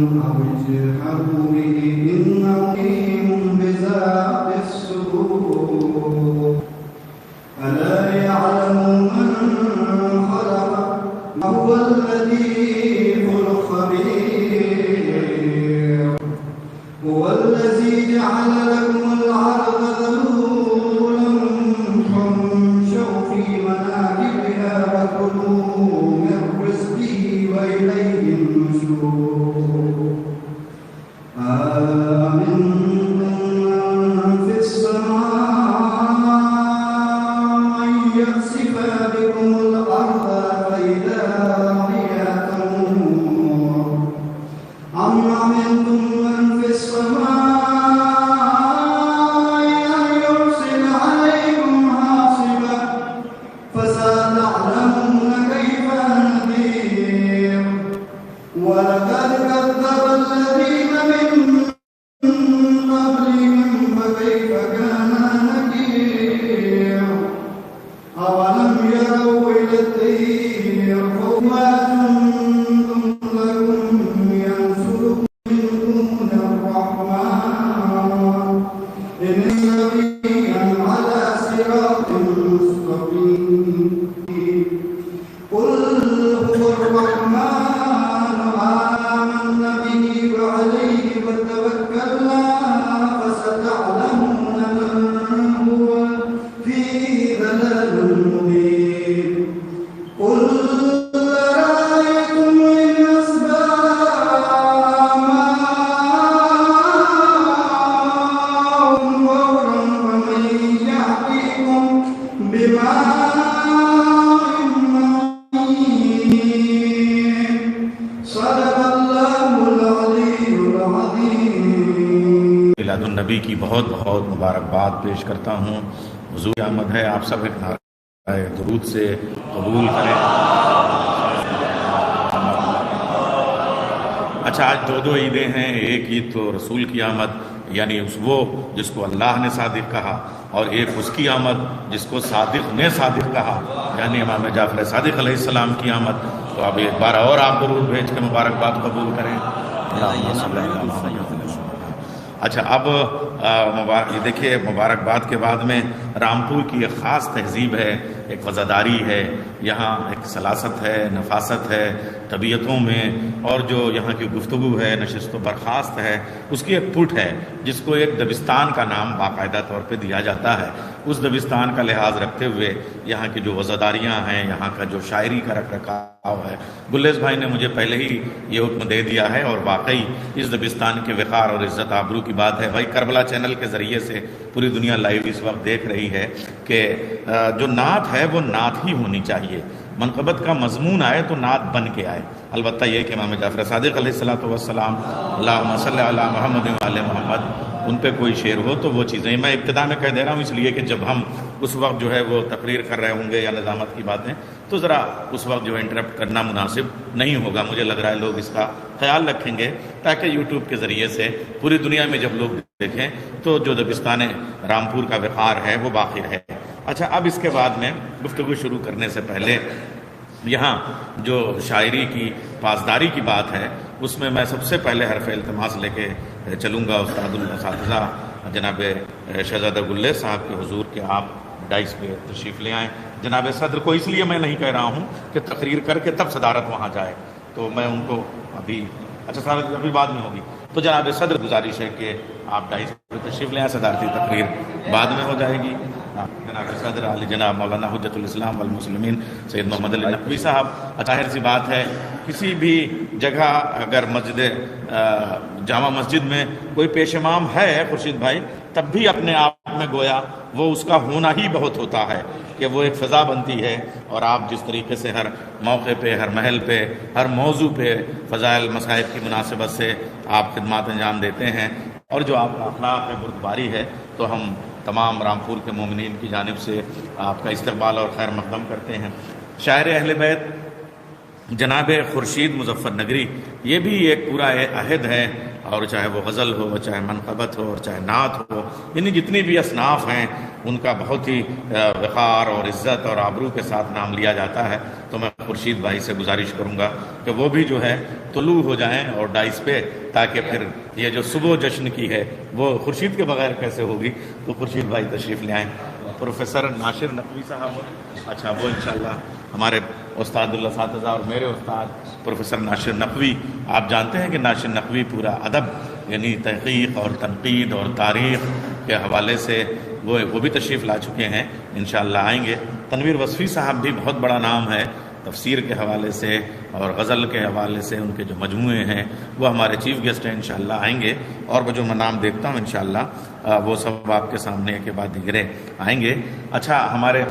أو اجهروا به إنه عليم بذات الصدور ألا يعلم من خلق وهو اللطيف الخبير هو الذي جعل لكم الأرض ذلولا فامشوا في مناكبها وكلوا من رزقه وإليه النشور آمنتم من في السماء أن يخسف بكم الأرض فإذا هي تمور أم أمنتم من في السماء أن يرسل عليكم حاصبا فستعلمون كيف نذير ولقد كذب الذين من قبلهم فكيف كان نكير أولم يروا إلى الطير فوقات لكم ينصركم من دون الرحمن إن سبيلا على صراط مستقيم قل هو الرحمن آمنا به وعليه فتوكلنا فستعلمون من هو في ضلال مبين قل أرأيتم إن أصبح ماؤكم غورا فمن يأتيكم بماء معين صدق الله العلي العظيم میلاد النبی کی بہت بہت مبارکباد پیش کرتا ہوں. حضور کی آمد ہے. آپ سب ایک نعرہ درود سے قبول کریں. اچھا، آج دو عیدیں ہیں. ایک عید تو رسول کی آمد یعنی وہ جس کو اللہ نے صادق کہا، اور ایک اس کی آمد جس کو صادق نے صادق کہا یعنی امام جعفر صادق علیہ السلام کی آمد. تو اب ایک بار اور آپ درود بھیج کے مبارکباد قبول کریں. اللہم صلی اللہ علیہ وسلم. اچھا، اب یہ دیکھیے، مبارکباد کے بعد میں رامپور کی ایک خاص تہذیب ہے، ایک وزاداری ہے. یہاں ایک سلاست ہے، نفاست ہے طبیعتوں میں، اور جو یہاں کی گفتگو ہے، نشست و برخاست ہے، اس کی ایک پٹ ہے جس کو ایک دبستان کا نام باقاعدہ طور پہ دیا جاتا ہے. اس دبستان کا لحاظ رکھتے ہوئے یہاں کی جو وزاداریاں ہیں، یہاں کا جو شاعری کا رکھ رکھاؤ ہے، گلیس بھائی نے مجھے پہلے ہی یہ حکم دے دیا ہے، اور واقعی اس دبستان کے وقار اور عزت آبرو کی بات ہے. بھائی کربلا چینل کے ذریعے سے پوری دنیا لائیو اس وقت دیکھ رہی ہے کہ جو نعت ہے وہ نعت ہی ہونی چاہیے. منقبت کا مضمون آئے تو نعت بن کے آئے. البتہ یہ کہ امام جعفر صادق علیہ السلام اللہم صلی علی محمد وعلی محمد، ان پہ کوئی شعر ہو تو وہ چیزیں میں ابتدا میں کہہ دے رہا ہوں، اس لیے کہ جب ہم اس وقت جو ہے وہ تقریر کر رہے ہوں گے یا نظامت کی باتیں، تو ذرا اس وقت جو ہے انٹرپٹ کرنا مناسب نہیں ہوگا. مجھے لگ رہا ہے لوگ اس کا خیال رکھیں گے تاکہ یوٹیوب کے ذریعے سے پوری دنیا میں جب لوگ دیکھیں تو جو دبستان رامپور کا وقار ہے وہ باقی رہے. اچھا، اب اس کے بعد میں گفتگو شروع کرنے سے پہلے یہاں جو شاعری کی پاسداری کی بات ہے اس میں سب سے پہلے حرف التماس لے کے چلوں گا استاد الاساتذہ جناب شہزادہ گلیس صاحب کے حضور کے آپ ڈائس پہ تشریف لے آئیں. جناب صدر کو اس لیے میں نہیں کہہ رہا ہوں کہ تقریر کر کے تب صدارت وہاں جائے، تو میں ان کو ابھی صدارت ابھی بعد میں ہوگی. تو جناب صدر گزارش ہے کہ آپ ڈائس پہ تشریف لے آئیں، صدارتی تقریر بعد میں ہو جائے گی. جناب صدر علی جناب مولانا حجت الاسلام والمسلمین سید محمد علی نقوی صاحب. ظاہر سی بات ہے کسی بھی جگہ اگر جامع مسجد میں کوئی پیش امام ہے خورشید بھائی، تب بھی اپنے آپ میں گویا وہ اس کا ہونا ہی بہت ہوتا ہے کہ وہ ایک فضا بنتی ہے. اور آپ جس طریقے سے ہر موقع پہ، ہر محل پہ، ہر موضوع پہ فضائل مصائب کی مناسبت سے آپ خدمات انجام دیتے ہیں، اور جو آپ کا اخلاق ہے، بردباری ہے، تو ہم تمام رامپور کے مومنین کی جانب سے آپ کا استقبال اور خیر مقدم کرتے ہیں. شاعر اہل بیت جناب خورشید مظفر نگری، یہ بھی ایک پورا عہد ہے، اور چاہے وہ غزل ہو، چاہے منقبت ہو، چاہے نعت ہو، یعنی جتنی بھی اصناف ہیں ان کا بہت ہی وقار اور عزت اور آبرو کے ساتھ نام لیا جاتا ہے. تو میں خورشید بھائی سے گزارش کروں گا کہ وہ بھی جو ہے طلوع ہو جائیں اور ڈائس پہ، تاکہ پھر یہ جو صبح جشن کی ہے وہ خورشید کے بغیر کیسے ہوگی، تو خورشید بھائی تشریف لے آئیں۔ پروفیسر ناشر نقوی صاحب، اچھا وہ انشاءاللہ ہمارے استاد الاساتذہ اور میرے استاد پروفیسر ناشر نقوی، آپ جانتے ہیں کہ ناشر نقوی پورا ادب یعنی تحقیق اور تنقید اور تاریخ کے حوالے سے وہ بھی تشریف لا چکے ہیں، انشاءاللہ آئیں گے۔ تنویر وصفی صاحب بھی بہت بڑا نام ہے تفسیر کے حوالے سے اور غزل کے حوالے سے، ان کے جو مجموعے ہیں وہ ہمارے چیف گیسٹ ہیں، انشاءاللہ آئیں گے، اور وہ جو میں نام دیکھتا ہوں انشاءاللہ وہ سب آپ کے سامنے کے بعد دیگرے آئیں گے۔ اچھا، ہمارے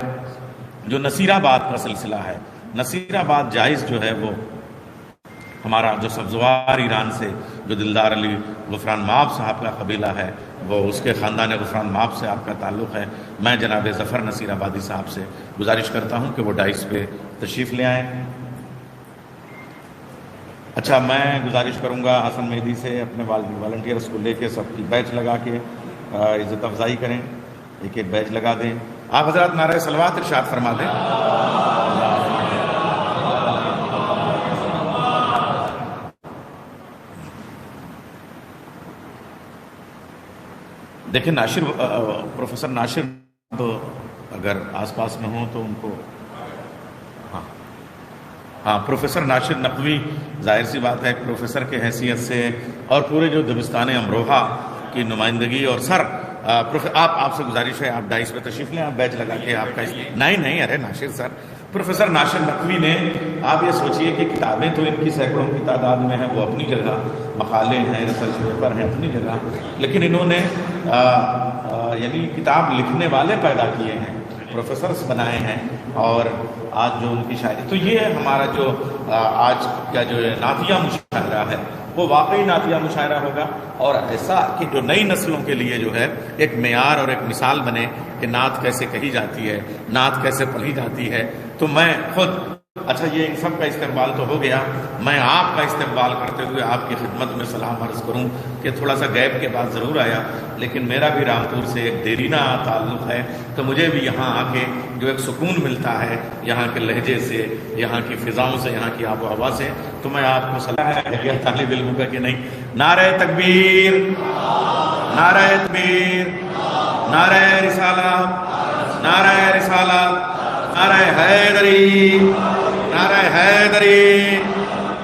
جو نصیر آباد کا سلسلہ ہے، نصیر آباد جائز جو ہے وہ ہمارا جو سبزوار ایران سے جو دلدار علی غفران مآب صاحب کا قبیلہ ہے، وہ اس کے خاندان غفران مآب سے آپ کا تعلق ہے۔ میں جناب ظفر نصیر آبادی صاحب سے گزارش کرتا ہوں کہ وہ ڈائس پہ تشریف لے آئیں۔ اچھا، میں گزارش کروں گا حسن مہدی سے اپنے والنٹیئرس کو لے کے سب کی بیچ لگا کے عزت افزائی کریں، ایک ایک بیچ لگا دیں۔ آپ حضرات نعرہ صلوات ارشاد فرما دیں۔ دیکھیں ناشر پروفیسر ناشر تو اگر آس پاس میں ہوں تو ان کو ہاں پروفیسر ناشر نقوی ظاہر سی بات ہے پروفیسر کے حیثیت سے اور پورے جو دبستان امروہہ کی نمائندگی اور سر آپ سے گزارش ہے آپ ڈائس پہ تشریف لیں، آپ بیچ لگا کے آپ کا نہیں ارے ناشر سر، پروفیسر ناشر نقوی نے، آپ یہ سوچئے کہ کتابیں تو ان کی سینکڑوں کی تعداد میں ہیں، وہ اپنی جگہ، مقالے ہیں، ریسرچ پیپر ہیں اپنی جگہ، لیکن انہوں نے یعنی کتاب لکھنے والے پیدا کیے ہیں، پروفیسرز بنائے ہیں، اور آج جو ان کی شاعری، تو یہ ہمارا جو آج کا جو نعتیہ مشاعرہ ہے وہ واقعی نعتیہ مشاعرہ ہوگا، اور ایسا کہ جو نئی نسلوں کے لیے جو ہے ایک معیار اور ایک مثال بنے کہ نعت کیسے کہی جاتی ہے، نعت کیسے پڑھی جاتی ہے۔ تو میں خود، اچھا یہ ان سب کا استقبال تو ہو گیا، میں آپ کا استقبال کرتے ہوئے آپ کی خدمت میں سلام عرض کروں کہ تھوڑا سا گیپ کے بعد ضرور آیا، لیکن میرا بھی رامپور سے ایک دیرینہ تعلق ہے، تو مجھے بھی یہاں آ کے جو ایک سکون ملتا ہے یہاں کے لہجے سے، یہاں کی فضاؤں سے، یہاں کی آب و ہوا سے، تو میں آپ کو صلاح ہے طالب علم کا کہ نہیں، نعرہ تکبیر، نعرہ تکبیر، نعرہ رسالت، نعرہ رسالت، نعرہ حیدری، نعرہ حیدری،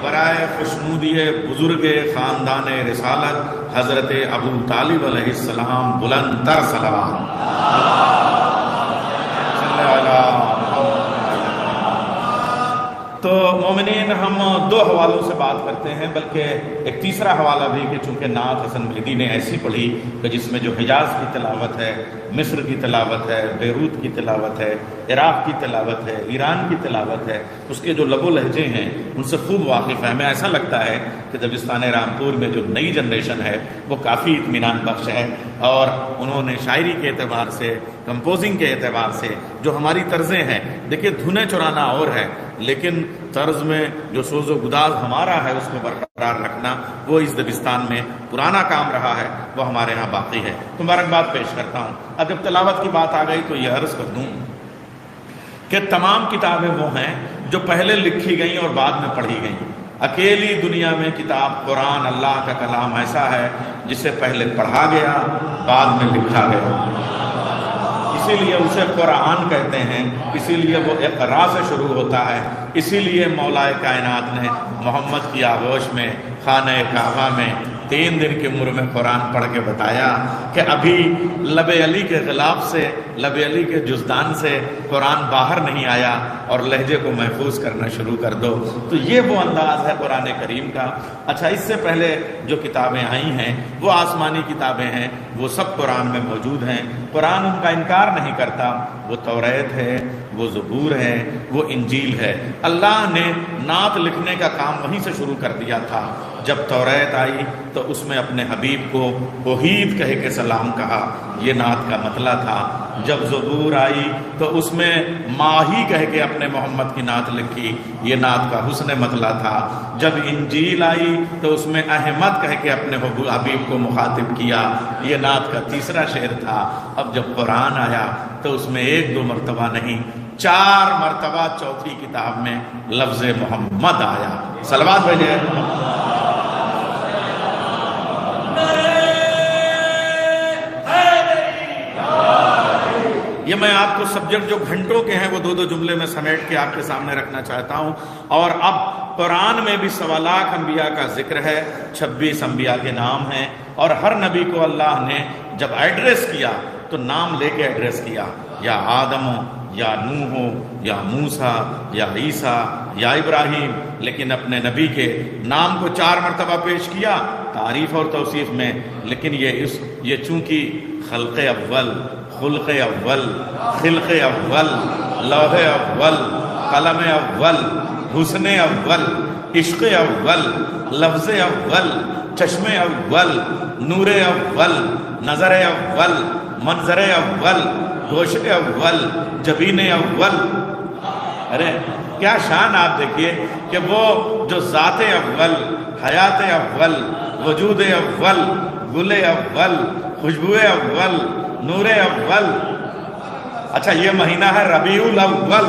برائے خوشنودی بزرگ خاندان رسالت حضرت ابو طالب علیہ السلام، بلند تر صلوات۔ صلی اللہ۔ تو مومنین، ہم دو حوالوں سے بات کرتے ہیں، بلکہ ایک تیسرا حوالہ بھی کہ چونکہ نعت حسن مہدی نے ایسی پڑھی کہ جس میں جو حجاز کی تلاوت ہے، مصر کی تلاوت ہے، بیروت کی تلاوت ہے، عراق کی تلاوت ہے، ایران کی تلاوت ہے، اس کے جو لب و لہجے ہیں ان سے خوب واقف ہے۔ ہمیں ایسا لگتا ہے کہ دبستان رامپور میں جو نئی جنریشن ہے وہ کافی اطمینان بخش ہے، اور انہوں نے شاعری کے اعتبار سے، کمپوزنگ کے اعتبار سے جو ہماری طرزیں ہیں، دیکھیے دھنیں چرانا اور ہے، لیکن طرز میں جو سوز و گداز ہمارا ہے اس کو برقرار رکھنا، وہ اس دبستان میں پرانا کام رہا ہے، وہ ہمارے ہاں باقی ہے۔ تو مبارکباد پیش کرتا ہوں۔ اب جب تلاوت کی بات آ گئی تو یہ عرض کر دوں کہ تمام کتابیں وہ ہیں جو پہلے لکھی گئیں اور بعد میں پڑھی گئیں۔ اکیلی دنیا میں کتاب قرآن، اللہ کا کلام، ایسا ہے جسے پہلے پڑھا گیا بعد میں لکھا گیا، اسی لیے اسے قرآن کہتے ہیں، اسی لیے وہ اقرا سے شروع ہوتا ہے، اسی لیے مولا کائنات نے محمد کی آغوش میں خانہ کعبہ میں 3 دن کی عمر میں قرآن پڑھ کے بتایا کہ ابھی لب علی کے غلاف سے، لب علی کے جزدان سے قرآن باہر نہیں آیا، اور لہجے کو محفوظ کرنا شروع کر دو۔ تو یہ وہ انداز ہے قرآن کریم کا۔ اچھا، اس سے پہلے جو کتابیں آئی ہیں وہ آسمانی کتابیں ہیں، وہ سب قرآن میں موجود ہیں، قرآن ان کا انکار نہیں کرتا، وہ توریت ہے، وہ زبور ہے، وہ انجیل ہے۔ اللہ نے نعت لکھنے کا کام وہیں سے شروع کر دیا تھا۔ جب توریت آئی تو اس میں اپنے حبیب کو وحید کہہ کے سلام کہا، یہ نعت کا مطلع تھا۔ جب زبور آئی تو اس میں ماہی کہہ کے اپنے محمد کی نعت لکھی، یہ نعت کا حسن مطلع تھا۔ جب انجیل آئی تو اس میں احمد کہہ کے اپنے حبیب کو مخاطب کیا، یہ نعت کا تیسرا شعر تھا۔ اب جب قرآن آیا تو اس میں 1-2 مرتبہ نہیں، 4 مرتبہ چوتھی کتاب میں لفظ محمد آیا۔ صلوات بھیجیں۔ آپ کو سبجیکٹ جو گھنٹوں کے ہیں وہ 2 جملے میں سمیٹ کے آپ کے سامنے رکھنا چاہتا ہوں. اور اب قرآن میں بھی 1.25 لاکھ انبیاء کا ذکر ہے، 26 انبیاء کے نام ہیں، اور ہر نبی کو اللہ نے جب ایڈریس کیا تو نام لے کے ایڈریس کیا، یا آدم ہو، یا نوح ہو، یا موسیٰ، یا عیسیٰ، یا ابراہیم، لیکن اپنے نبی کے نام کو 4 مرتبہ پیش کیا تعریف اور توصیف میں. لیکن یہ چونکہ خلق اول، خلق اول، خلق اول، لوح اول، قلم اول، حسن اول، عشق اول، لفظ اول، چشم اول، نور اول، نظر اول، منظر اول، گوشت اول، جبین اول. ارے کیا شان آپ دیکھیے کہ وہ جو ذات اول، حیات اول، وجود اول، گل اول، خوشبو اول، نور اول. اچھا یہ مہینہ ہے ربیع الاول،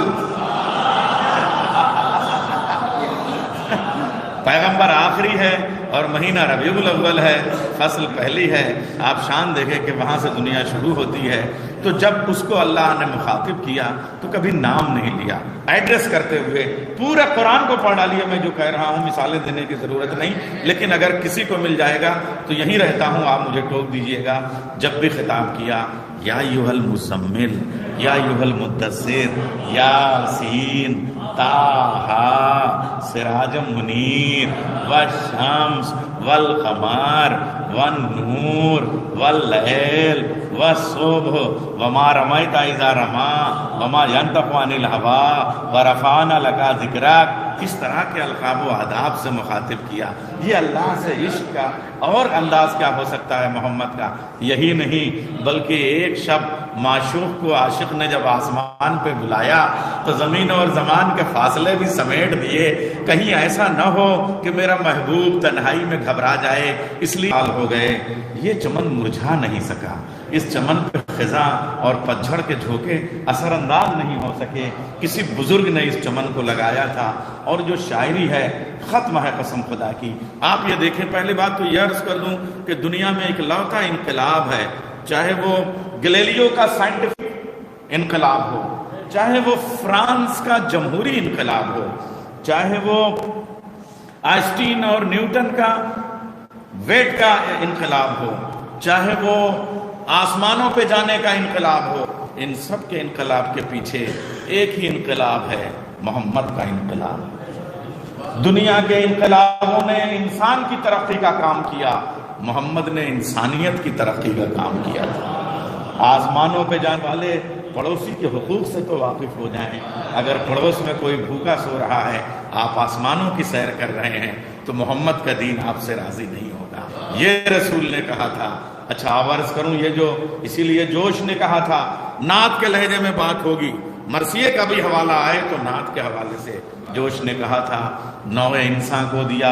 پیغمبر آخری ہے اور مہینہ ربیع الاول ہے، فصل پہلی ہے. آپ شان دیکھیں کہ وہاں سے دنیا شروع ہوتی ہے. تو جب اس کو اللہ نے مخاطب کیا تو کبھی نام نہیں لیا، ایڈریس کرتے ہوئے پورا قرآن کو پڑھ ڈالیے. میں جو کہہ رہا ہوں مثالیں دینے کی ضرورت نہیں، لیکن اگر کسی کو مل جائے گا تو یہیں رہتا ہوں، آپ مجھے ٹوک دیجئے گا. جب بھی خطاب کیا یا ایھا المزمل، یا ایھا المدثر، یاسین، طٰہٰ، سراج منیر، والشمس والقمر والنور واللیل والصبح وما رمیت اذ رمی وما ینطق عن الہویٰ ورفعنا لک ذکرک. اس طرح کے القاب و آداب سے مخاطب کیا. یہ اللہ سے عشق کا اور انداز کیا ہو سکتا ہے محمد کا. یہی نہیں بلکہ ایک شب معشوق کو عاشق نے جب آسمان پہ بلایا تو زمین اور زمان کے فاصلے بھی سمیٹ دیے، کہیں ایسا نہ ہو کہ میرا محبوب تنہائی میں گھبرا جائے، اس لیے حال ہو گئے. یہ چمن مرجھا نہیں سکا، اس چمن پہ خزاں اور پتجھڑ کے جھونکے اثر انداز نہیں ہو سکے. کسی بزرگ نے اس چمن کو لگایا تھا. اور جو شاعری ہے ختم ہے قسم خدا کی. آپ یہ دیکھیں، پہلی بات تو یہ عرض کر دوں کہ دنیا میں ایک لوتا انقلاب ہے، چاہے وہ گلیلیو کا سائنٹیفک انقلاب ہو، چاہے وہ فرانس کا جمہوری انقلاب ہو، چاہے وہ آئنسٹین اور نیوٹن کا ویٹ کا انقلاب ہو، چاہے وہ آسمانوں پہ جانے کا انقلاب ہو. ان سب کے انقلاب کے پیچھے ایک ہی انقلاب ہے، محمد کا انقلاب. دنیا کے انقلابوں نے انسان کی ترقی کا کام کیا، محمد نے انسانیت کی ترقی کا کام کیا تھا. آسمانوں پہ جانے والے پڑوسی کے حقوق سے تو واقف ہو جائیں. اگر پڑوس میں کوئی بھوکا سو رہا ہے، آپ آسمانوں کی سیر کر رہے ہیں، تو محمد کا دین آپ سے راضی نہیں ہوگا. یہ رسول نے کہا تھا. اچھا آپ عرض کروں، یہ جو اسی لیے جوش نے کہا تھا نعت کے لہجے میں بات ہوگی، مرثیے کا بھی حوالہ آئے تو نعت کے حوالے سے. جوش نے کہا تھا نوع انسان کو دیا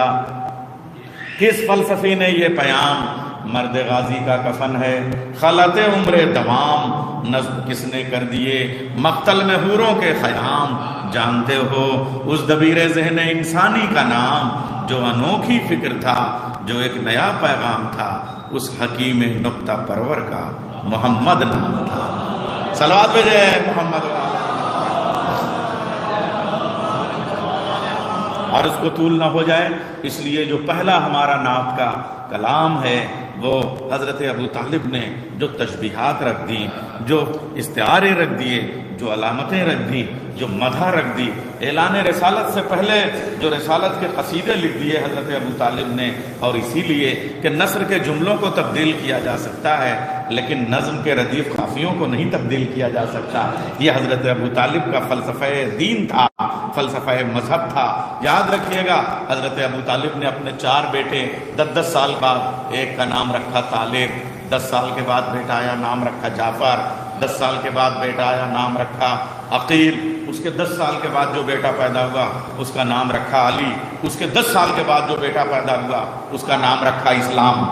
کس فلسفی نے یہ پیام، مرد غازی کا کفن ہے خلط عمر دوام، نظم کس نے کر دیے مقتل میں حوروں کے خیام. جانتے ہو اس دبیر ذہن انسانی کا نام، جو انوکھی فکر تھا، جو ایک نیا پیغام تھا، اس حکیم نقطہ پرور کا محمد نام تھا. صلوات بھیجے محمد. اور اس کو طول نہ ہو جائے اس لیے جو پہلا ہمارا نعت کا کلام ہے وہ حضرت ابو طالب نے جو تشبیہات رکھ دی، جو استعارے رکھ دیے، جو علامتیں رکھ دی، جو مدح رکھ دی. اعلان رسالت سے پہلے جو رسالت کے قصیدے لکھ دیے حضرت ابو طالب نے، اور اسی لیے کہ نثر کے جملوں کو تبدیل کیا جا سکتا ہے لیکن نظم کے ردیف قافیوں کو نہیں تبدیل کیا جا سکتا. یہ حضرت ابو طالب کا فلسفہ دین تھا، فلسفہ مذہب تھا. یاد رکھیے گا حضرت ابو طالب نے اپنے 4 بیٹے 10 سال بعد، ایک کا نام رکھا طالب، 10 سال کے بعد بیٹا آیا نام رکھا جعفر، 10 سال کے بعد بیٹا آیا نام رکھا عقیل، اس کے 10 سال کے بعد جو بیٹا پیدا ہوا اس کا نام رکھا علی، اس کے 10 سال کے بعد جو بیٹا پیدا ہوا اس کا نام رکھا اسلام.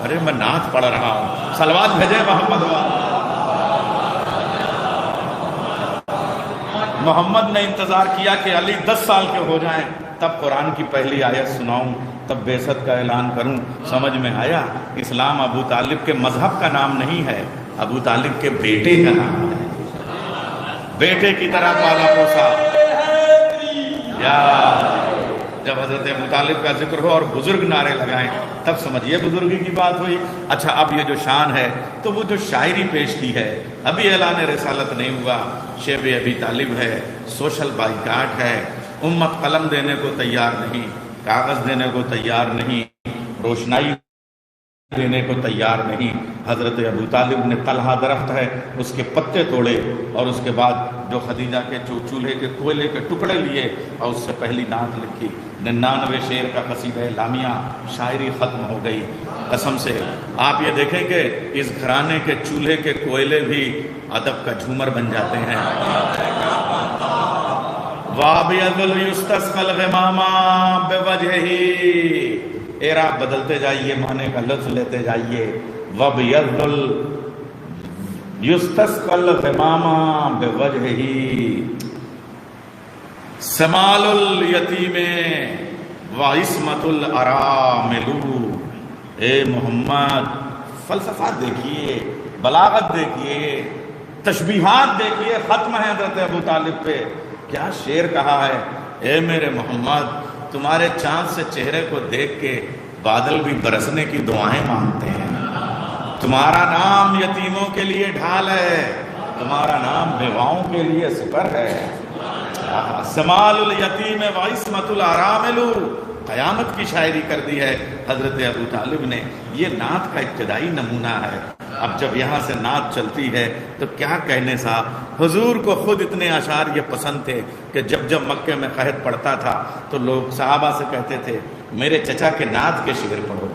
ارے میں نعت پڑھ رہا ہوں، صلوات بھیجے محمد. محمد نے انتظار کیا کہ علی 10 سال کے ہو جائیں تب قرآن کی پہلی آیت سناؤں، تب بعثت کا اعلان کروں. سمجھ میں آیا اسلام ابو طالب کے مذہب کا نام نہیں ہے، ابو طالب کے بیٹے کا نام ہے، بیٹے کی طرح پالا پوسا. یا جب حضرت ابو طالب کا ذکر ہو اور بزرگ نعرے لگائیں تب سمجھیے بزرگی کی بات ہوئی. اچھا اب یہ جو شان ہے تو وہ جو شاعری پیش کی ہے، ابھی اعلان رسالت نہیں ہوا، شیب ابی طالب ہے، سوشل بائیکاٹ ہے، امت قلم دینے کو تیار نہیں، کاغذ دینے کو تیار نہیں، روشنائی دینے کو تیار نہیں. حضرت ابو طالب نے طلحہ درخت ہے اس کے پتے توڑے اور اس کے بعد جو خدیجہ کے چولہے کے کوئلے کے ٹکڑے لیے اور اس سے پہلی نعت لکھی. 99 شعر کا قصیدہ لامیہ، شاعری ختم ہو گئی. قسم سے آپ یہ دیکھیں کہ اس گھرانے کے چولہے کے کوئلے بھی ادب کا جھومر بن جاتے ہیں. وَأَبْيَضُ الْيُسْتَسْقَى الْغِمَامَ بِوَجْهِهِ، اعراب بدلتے جائیے، معنی کا لفظ لیتے جائیے. وَأَبْيَضُ الْيُسْتَسْقَى الْغِمَامَ بِوَجْهِهِ سَمَالُ الْيَتِيمِ وَعِصْمَةُ الْأَرَامِلُ. اے محمد فلسفات دیکھیے، بلاغت دیکھیے، تشبیہات دیکھیے. ختم ہے حضرت ابو طالب پہ. کیا شعر کہا ہے، اے میرے محمد تمہارے چاند سے چہرے کو دیکھ کے بادل بھی برسنے کی دعائیں مانگتے ہیں. تمہارا نام یتیموں کے لیے ڈھال ہے، تمہارا نام بیواؤں کے لیے سپر ہے. سمال الیتیم وعصمت الارامل، قیامت کی شاعری کر دی ہے حضرت ابو طالب نے. یہ نعت کا ابتدائی نمونہ ہے. اب جب یہاں سے نعت چلتی ہے تو کیا کہنے صاحب. حضور کو خود اتنے اشعار یہ پسند تھے کہ جب جب مکے میں قحط پڑتا تھا تو لوگ صحابہ سے کہتے تھے میرے چچا کے نعت کے شعر پڑھو.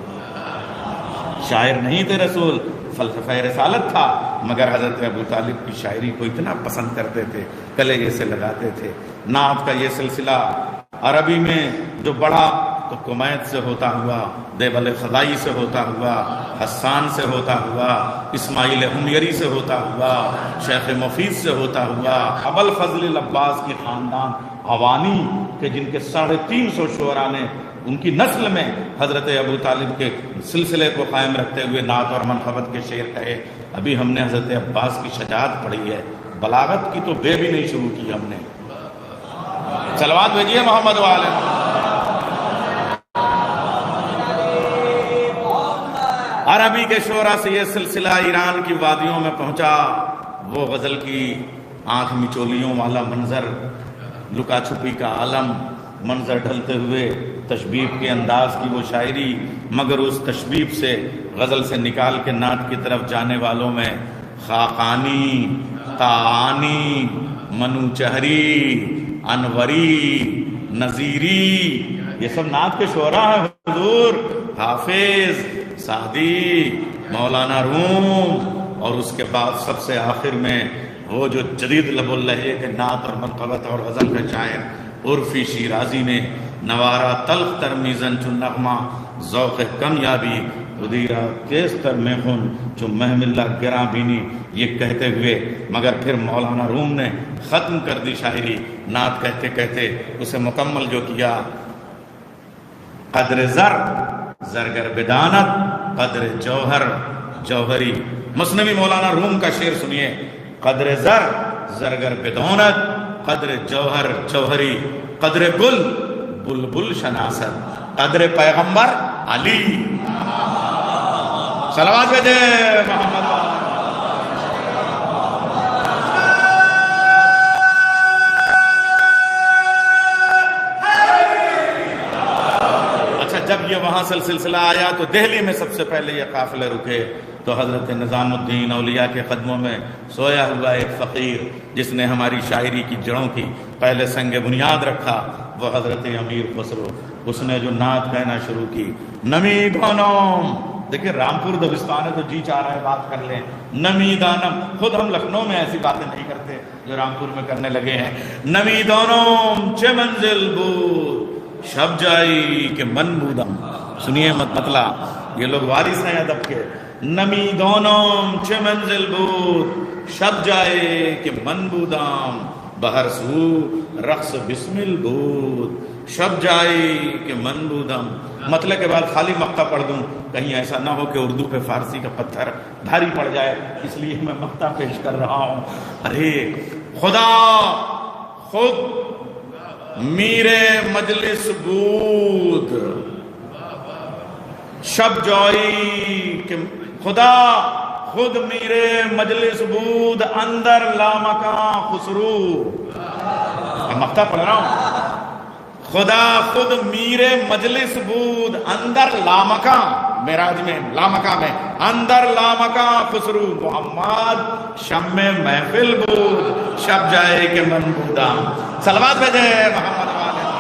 شاعر نہیں تھے رسول، فلسفہ رسالت تھا، مگر حضرت ابو طالب کی شاعری کو اتنا پسند کرتے تھے، کلیجے سے لگاتے تھے. نعت کا یہ سلسلہ عربی میں جو بڑھا تو کمیت سے ہوتا ہوا، دیبل خدائی سے ہوتا ہوا، حسان سے ہوتا ہوا، اسماعیل حمیری سے ہوتا ہوا، شیخ مفید سے ہوتا ہوا، ابوالفضل العباس کی خاندان عوانی کے جن کے 350 شعراء نے ان کی نسل میں حضرت ابو طالب کے سلسلے کو قائم رکھتے ہوئے نعت اور منقبت کے شعر کہے. ابھی ہم نے حضرت عباس کی شجاعت پڑھی ہے، بلاغت کی تو بے بھی نہیں شروع کی ہم نے. صلوات بھیجیے محمد والے. عربی کے شعراء سے یہ سلسلہ ایران کی وادیوں میں پہنچا. وہ غزل کی آنکھ مچولیوں والا منظر، لکا چھپی کا عالم، منظر ڈھلتے ہوئے تشبیب کے انداز کی وہ شاعری، مگر اس تشبیب سے غزل سے نکال کے نعت کی طرف جانے والوں میں خاقانی، طاعانی، منوچہری، انوری، نظیری، یہ سب نعت کے شعراء ہیں. حضور، حافظ، سعدی، مولانا روم، اور اس کے بعد سب سے آخر میں وہ جو جدید لب اللہجے کے نعت اور منقبت اور غزل کے شاعر عرفی شیرازی نے نوارا تلخ ترمیزن چون نغمہ ذوق کمیابی ادیرہ تیز تر میں خون جو محملہ گراں بینی، یہ کہتے ہوئے مگر پھر مولانا روم نے ختم کر دی شاعری. نعت کہتے کہتے اسے مکمل جو کیا، قدر زر زرگر بدانت، قدر جوہر جوہری. مثنوی مولانا روم کا شعر سنیے، قدر زر زرگر بدانت، قدر جوہر جوہری، قدر گل بلبل شناست، قدر پیغمبر علی. صلوات بھیجے محمد. اچھا جب یہ وہاں سے سلسلہ آیا تو دہلی میں سب سے پہلے یہ قافلے رکے تو حضرت نظام الدین اولیاء کے قدموں میں سویا ہوا ایک فقیر جس نے ہماری شاعری کی جڑوں کی پہلے سنگ بنیاد رکھا، وہ حضرت امیر خسرو. اس نے جو نعت کہنا شروع کی، نمی بھونوم. دیکھیں رامپور دبستان ہے تو جی چاہ رہا ہے بات کر لیں. نمی دانم، خود ہم لکھنؤ میں ایسی باتیں نہیں کرتے جو رامپور میں کرنے لگے ہیں. نمی دانم چه منزل بود شب جائی کہ من بودم. سنیے مطلب، یہ لوگ وارث ہیں ادب کے. نمی دانم چه منزل بود شب جائے کہ من بودم، بہر سو رقص بسمل بود شب جائی کہ من بودم، مطلب کے بعد خالی مقطع پڑھ دوں، کہیں ایسا نہ ہو کہ اردو پہ فارسی کا پتھر بھاری پڑ جائے، اس لیے میں مقطع پیش کر رہا ہوں۔ ارے خدا خود میرے مجلس بود، شب جائی کہ خدا خود میرے مجلس بود، اندر لامکاں خسرو۔ مقطع پڑھ رہا ہوں، خدا خود میرے مجلس بود، اندر لامکاں، معراج میں لامکاں میں، اندر لامکاں خسرو، محمد شم محفل بود، شب جائے کہ من بودم۔ صلوات بھیجے محمد والے۔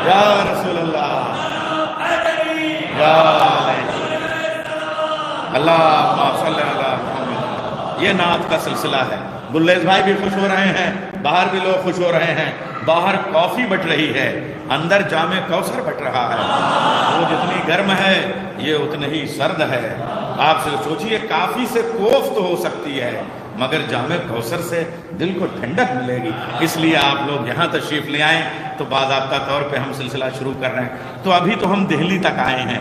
یا رسول اللہ، یا اللہ صلی اللہ محمد۔ یہ نعت کا سلسلہ ہے۔ گلیز بھائی بھی خوش ہو رہے ہیں، باہر بھی لوگ خوش ہو رہے ہیں، باہر کافی بٹ رہی ہے، اندر جام کوثر بٹ رہا ہے۔ وہ جتنی گرم ہے یہ اتنی ہی سرد ہے۔ آپ سے سوچئے، کافی سے کوفت ہو سکتی ہے مگر جام کوثر سے دل کو ٹھنڈک ملے گی۔ اس لیے آپ لوگ یہاں تشریف لے آئیں تو باضابطہ طور پہ ہم سلسلہ شروع کر رہے ہیں۔ تو ابھی تو ہم دہلی تک آئے ہیں،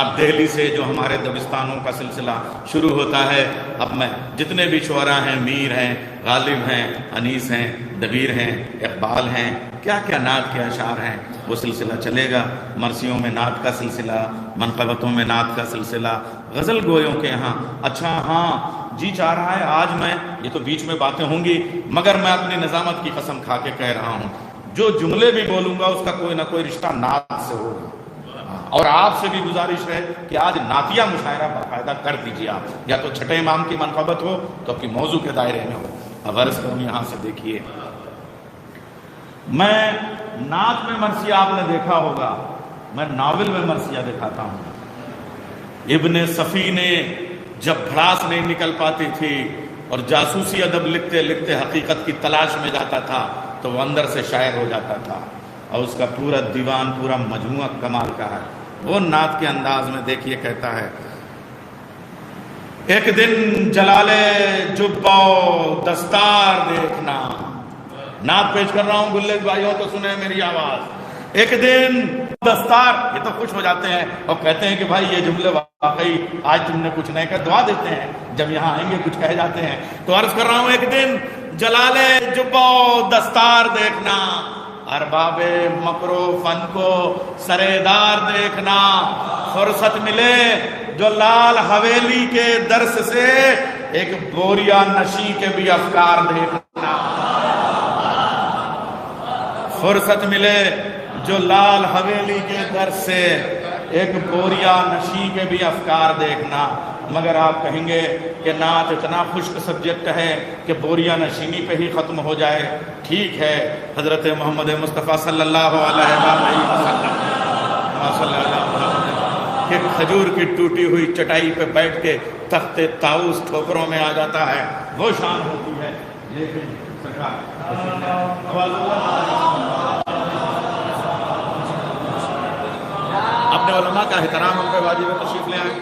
اب دہلی سے جو ہمارے دبستانوں کا سلسلہ شروع ہوتا ہے، اب میں جتنے بھی شعراء ہیں، میر ہیں، غالب ہیں، انیس ہیں، دبیر ہیں، اقبال ہیں، کیا کیا نعت کے اشعار ہیں، وہ سلسلہ چلے گا۔ مرثیوں میں نعت کا سلسلہ، منقبتوں میں نعت کا سلسلہ، غزل گویوں کے یہاں۔ اچھا ہاں، جی چاہ رہا ہے آج میں، یہ تو بیچ میں باتیں ہوں گی مگر میں اپنی نظامت کی قسم کھا کے کہہ رہا ہوں، جو جملے بھی بولوں گا اس کا کوئی نہ کوئی رشتہ نعت سے ہوگا۔ اور آپ سے بھی گزارش ہے کہ آج نعتیہ مشاعرہ باقاعدہ کر دیجیے آپ، یا تو چھٹے امام کی منقبت ہو تو اپنی موضوع کے دائرے میں ہو۔ غرض کروں یہاں سے دیکھیے، میں نعت میں مرثیہ آپ نے دیکھا ہوگا، میں ناول میں مرثیہ دکھاتا ہوں۔ ابن صفی نے جب بھڑاس نہیں نکل پاتی تھی اور جاسوسی ادب لکھتے لکھتے حقیقت کی تلاش میں جاتا تھا تو وہ اندر سے شاعر ہو جاتا تھا، اور اس کا پورا دیوان، پورا مجموعہ کمال کا ہے۔ وہ نعت کے انداز میں دیکھیے، کہتا ہے، ایک دن جلال جبہ دستار دیکھنا۔ نعت پیش کر رہا ہوں گلیز بھائیوں تو سنیں میری آواز۔ ایک دن دستار، یہ تو خوش ہو جاتے ہیں اور کہتے ہیں کہ بھائی یہ جملے واقعی آج تم نے کچھ نہیں کہا، دعا دیتے ہیں جب یہاں آئیں گے کچھ کہہ جاتے ہیں۔ تو عرض کر رہا ہوں، ایک دن جلال جبہ دستار دیکھنا، ارباب مکر و فن کو سریدار دیکھنا، فرصت ملے جو لال حویلی کے درس سے ایک بوریا نشی کے بھی افکار دیکھنا، فرصت ملے جو لال حویلی کے درس سے ایک بوریا نشی کے بھی افکار دیکھنا۔ مگر آپ کہیں گے کہ نعت اتنا خشک سبجیکٹ ہے کہ بوریا نشینی پہ ہی ختم ہو جائے۔ ٹھیک ہے، حضرت محمد مصطفیٰ صلی اللہ علیہ وسلم کہ کھجور کی ٹوٹی ہوئی چٹائی پہ بیٹھ کے تخت طاؤس ٹھوکروں میں آ جاتا ہے، وہ شان ہوتی ہے۔ لیکن اپنے علماء کا احترام ان پہ واجب ہے، تشریف لے آئیں۔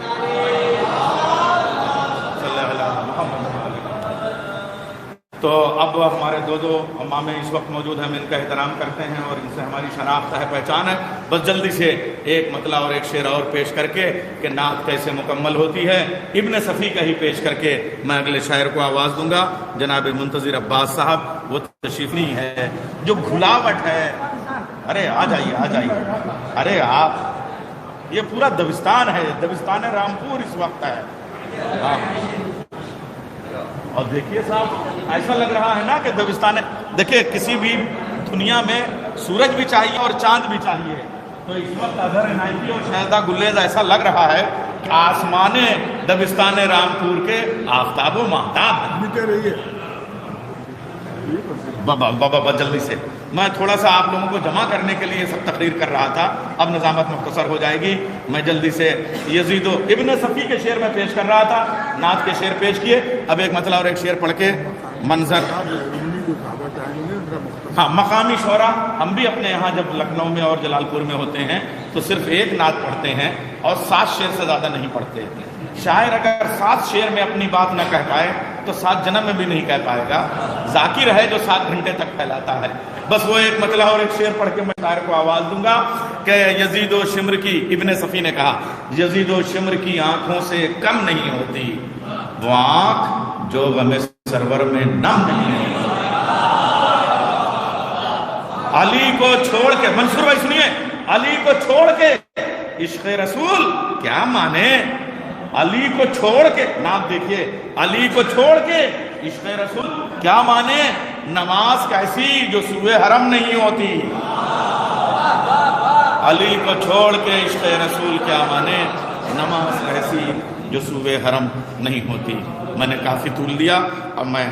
تو اب ہمارے دو امام اس وقت موجود ہیں، ہم ان کا احترام کرتے ہیں اور ان سے ہماری شناخت ہے، پہچان ہے۔ بس جلدی سے ایک مطلع اور ایک شعر اور پیش کر کے کہ نعت کیسے مکمل ہوتی ہے، ابن صفی کا ہی پیش کر کے میں اگلے شاعر کو آواز دوں گا، جناب منتظر عباس صاحب۔ وہ تشریف نہیں ہے، جو گھلاوٹ ہے، ارے آ جائیے آ جائیے، ارے آپ، یہ پورا دبستان ہے، دبستان رامپور اس وقت ہے۔ اور دیکھیے صاحب، ایسا لگ رہا ہے نا کہ دبستان ہے۔ دیکھیں، کسی بھی دنیا میں سورج بھی چاہیے اور چاند بھی چاہیے، تو اس وقت اظہر عنایتی اور شہزادہ گلیز ایسا لگ رہا ہے کہ آسمان دبستان رامپور کے آفتاب و ماہتاب ہیں۔ بابا جلدی سے، میں تھوڑا سا آپ لوگوں کو جمع کرنے کے لیے سب تقریر کر رہا تھا، اب نظامت مختصر ہو جائے گی۔ میں جلدی سے یزید ابن صفی کے شعر میں پیش کر رہا تھا، نعت کے شعر پیش کیے، اب ایک مطلع اور ایک شعر پڑھ کے منظر۔ ہاں، مقامی شعراء ہم بھی اپنے یہاں جب لکھنؤ میں اور جلال پور میں ہوتے ہیں تو صرف ایک نعت پڑھتے ہیں اور 7 شعر سے زیادہ نہیں پڑھتے۔ شاعر اگر 7 شعر میں اپنی بات نہ کہہ پائے تو 7 جنم میں بھی نہیں کہہ پائے گا. ذاکر ہے جو 7 گھنٹے تک پھیلاتا ہے. بس وہ ایک مطلب اور ایک شعر پڑھ کے میں شاعر کو آواز دوں گا کہ یزید و شمر کی، ابن صفی نے کہا یزید و شمر کی آنکھوں سے کم نہیں ہوتی وہ آنکھ جو غم سرور میں نم نہیں ہوتی. علی کو چھوڑ کے، منصور بھائی سنیے، علی کو چھوڑ کے عشق رسول کیا مانے؟ علی کو چھوڑ کے، نام دیکھیے، علی کو چھوڑ کے عشق رسول کیا مانے؟ نماز کیسی جو سوئے حرم نہیں ہوتی. علی کو چھوڑ کے عشق رسول کیا مانے؟ نماز کیسی جو سوئے حرم نہیں ہوتی. میں نے کافی طول دیا، اب میں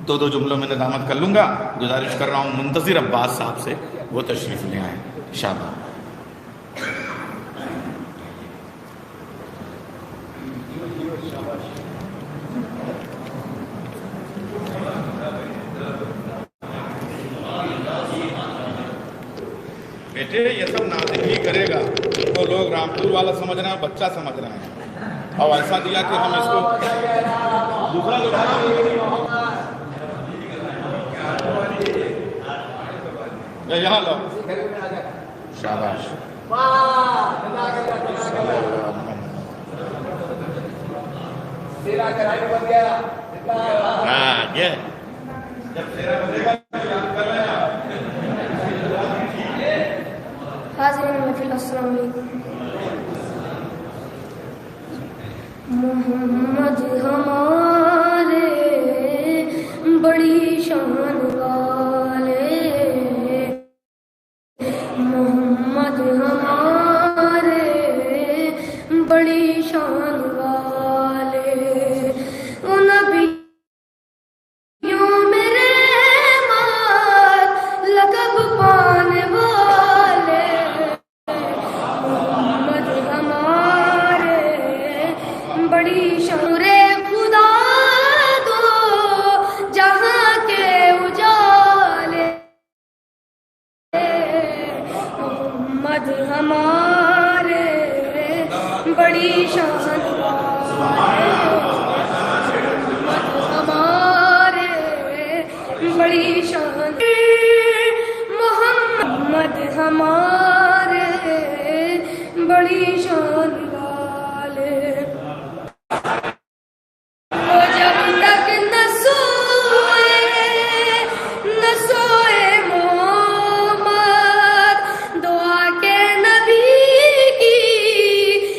2 جملوں میں ندامت کر لوں گا. گزارش کر رہا ہوں منتظر عباس صاحب سے وہ تشریف لے آئیں. شاباش. بیٹے یہ سب نازکی کرے گا تو لوگ رامپور والا سمجھ رہے ہیں، بچہ سمجھ رہے ہیں، اور ایسا دیا کہ ہم اس کو دوسرا یہاں لو. شاباش. یہ حاضرین محفل السلام علیکم. محمد ہمارے بڑی شان والے، محمد ہمارے بڑی شان والے، ان نبی ہمارے بڑی شان ہمارے بڑی شان، محمد ہمارے بڑی شان والے. وہ جب تک نہ سوئے دعا کے نبی کی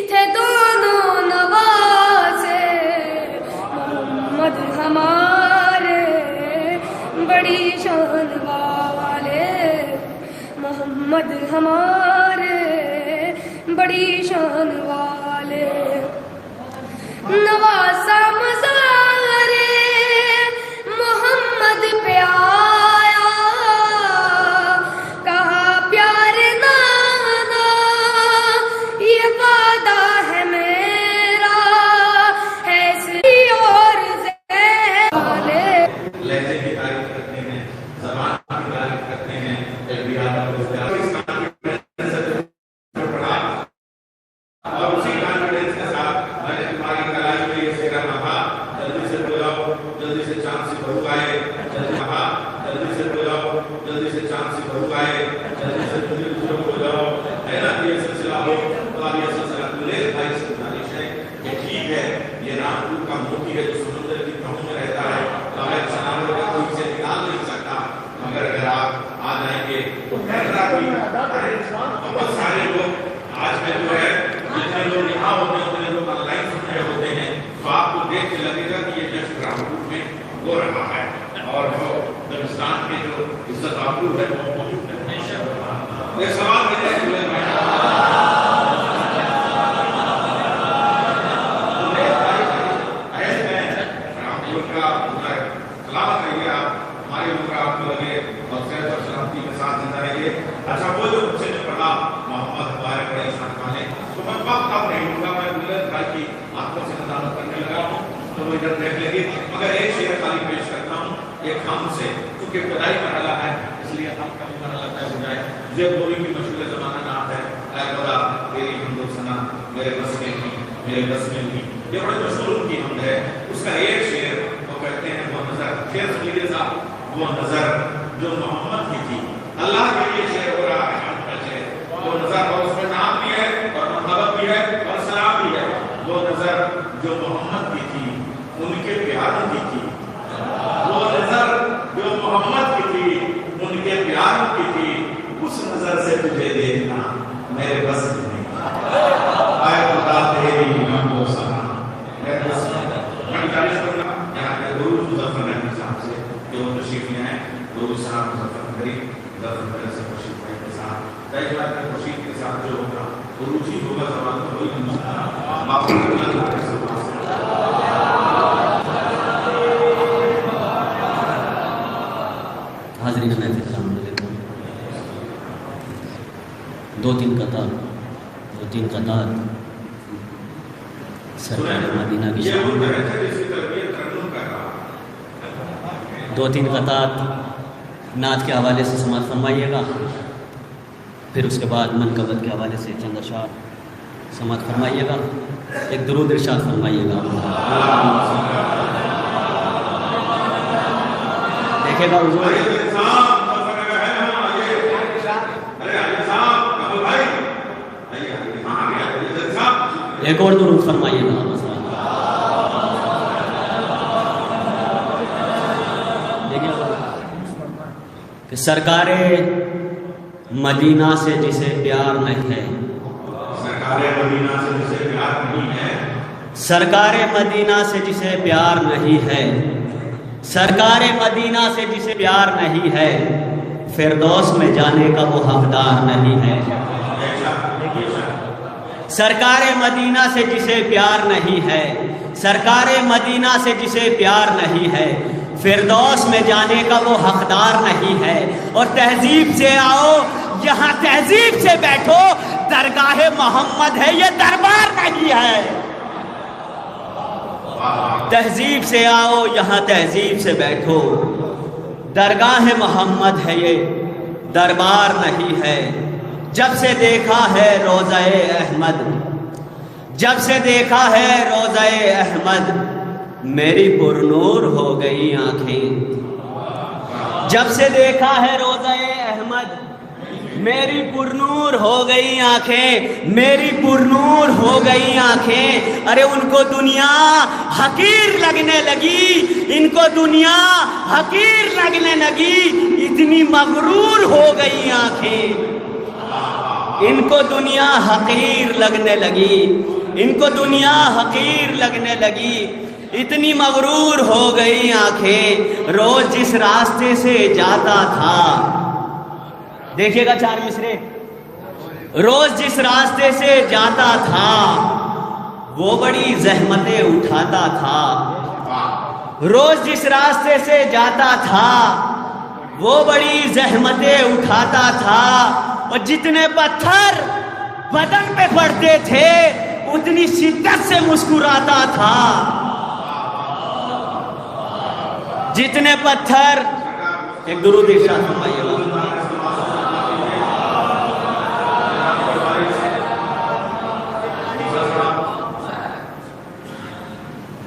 تھے دونوں نوازے. محمد ہمارے بڑی شان والے، محمد ہمارے بڑی شان والے. نواسا مزار محمد پہ آیا، کہا پیارے نانا یہ وعدہ ہے میرا ایسی اور والے. لہجے کی تعریف کرتے ہیں، زبان کی تعریف کرتے ہیں، اور اسی کانفیڈنس کے ساتھ میں نے تمہاری کلائی میں یہ شعر کہا، جلدی سے بلاؤ جلدی سے چاند سے بہو آئے، جلدی کہا جلدی سے بلاؤ جلدی سے چاند سے بہو آئے، جلدی سے بزرگ ہو جاؤ. ہے نا یہ سلسلہ ہو تو اب یہ سلسلہ دلیر بھائی سے گزارش ہے کہ ٹھیک ہے یہ رامپور کا موتی ہے جو سمندر کی تہوں میں رہتا ہے، بغیر سنابر کا کوئی سے نکال نہیں سکتا، مگر اگر آپ آ جائیں گے تو بہت سارے لوگ آج میں جو ہے جتنے لوگ یہاں ہوتے ہیں اتنے لوگ آن لائن سن رہے ہوتے ہیں، تو آپ کو دیکھ کے لگے گا کہ یہ جشن رامپور میں ہو رہا ہے اور وہ ہندوستان کے جو عزت آبرو ہے وہ موجود ہے. ایک سوال کرتے ہیں رامپور کا سلامت رہیے، آپ ہمارے ملک آپ کو لگے اور صحت اور سلامتی کے ساتھ زندہ رہیے. اچھا وہ جو مجھ سے جو پڑھا محمد ہمارے بڑے شان والے، تو میں وقت اب نہیں ہوں گا، میں ملت بھائی کی آنکھوں سے ندامت کرنے لگا ہوں تو وہ ادھر دیکھ لیں گے. مگر ایک شعر خالی پیش کرتا ہوں ایک ہم سے، کیونکہ ابتدائی مرحلہ ہے اس لیے ہم کا مرحلہ طے ہو جائے. یہ گوری کی مشہور زمانہ نام ہے اے خدا تیری حمد و ثنا میرے بس میں بھی میرے بس میں بھی، یہ بڑے مشہور کی حمد ہے. اس کا ایک شعر شیر سنیے صاحب، وہ نظر جو محمد کی تھی، اللہ کے لیے شیر ہو رہا ہے، ہم کا شیر، وہ نظر، اور اس میں نام بھی ہے اور محبت بھی ہے اور سلام بھی ہے، وہ نظر جو محمد کی تھی ان کے پیاروں کی تھی، وہ نظر جو محمد کی تھی ان کے پیاروں کی تھی، اس نظر سے تجھے دیکھنا میرے بس میں نہیں، آئے خدا تیری حمد و ثنا میرے بس میں نہیں۔ میں گزارش کروں گا یہاں کے درود مظفر رحمت صاحب سے کہ وہ تشریف لے آئیں، درود صاحب مظفر قریب مظفر پہلے سے خوشی بھائی کے ساتھ طے بات میں خوشی کے ساتھ جو ہوگا وہ روچی ہوگا سوال تو وہی نہیں، باقی اللہ کے سوال سے حاضرین محفل السلام علیکم۔ دو تین قطار سرکار مدینہ کی شان، دو تین قطار نعت کے حوالے سے سماعت فرمائیے گا، پھر اس کے بعد منقبت کے حوالے سے چند اشعار سماعت فرمائیے گا، ایک درود ارشاد فرمائیے گا۔ دیکھے گا حضور، ایک اور درود فرمائیے گا کہ سرکار مدینہ سے جسے پیار نہیں ہے، سرکار مدینہ سے جسے پیار نہیں ہے، سرکار مدینہ سے جسے پیار نہیں ہے، سرکار مدینہ سے جسے پیار نہیں ہے، فردوس میں جانے کا وہ حقدار نہیں ہے۔ سرکار مدینہ سے جسے پیار نہیں ہے، سرکار مدینہ سے جسے پیار نہیں ہے، فردوس میں جانے کا وہ حقدار نہیں ہے۔ اور تہذیب سے آؤ یہاں تہذیب سے بیٹھو، درگاہ محمد ہے یہ دربار نہیں ہے۔ تہذیب سے آؤ یہاں تہذیب سے بیٹھو، درگاہ محمد ہے یہ دربار نہیں ہے۔ جب سے دیکھا ہے روضہ احمد، جب سے دیکھا ہے روضہ احمد، میری پرنور ہو گئی آنکھیں۔ جب سے دیکھا ہے روضہ احمد، میری پرنور ہو گئی آنکھیں، میری پرنور ہو گئی آنکھیں۔ ارے ان کو دنیا حقیر لگنے لگی، ان کو دنیا حقیر لگنے لگی، اتنی مغرور ہو گئی آنکھیں۔ ان کو دنیا حقیر لگنے لگی، ان کو دنیا حقیر لگنے لگی، اتنی مغرور ہو گئی آنکھیں۔ روز جس راستے سے جاتا تھا، دیکھیے گا چار مصرے، روز جس راستے سے جاتا تھا وہ بڑی زحمتیں اٹھاتا تھا، روز جس راستے سے جاتا تھا وہ بڑی زحمتیں اٹھاتا تھا، اور جتنے پتھر بدن پہ پڑتے تھے اتنی شدت سے مسکراتا تھا، جتنے پتھر، ایک درود ارشاد فرمائیے گا۔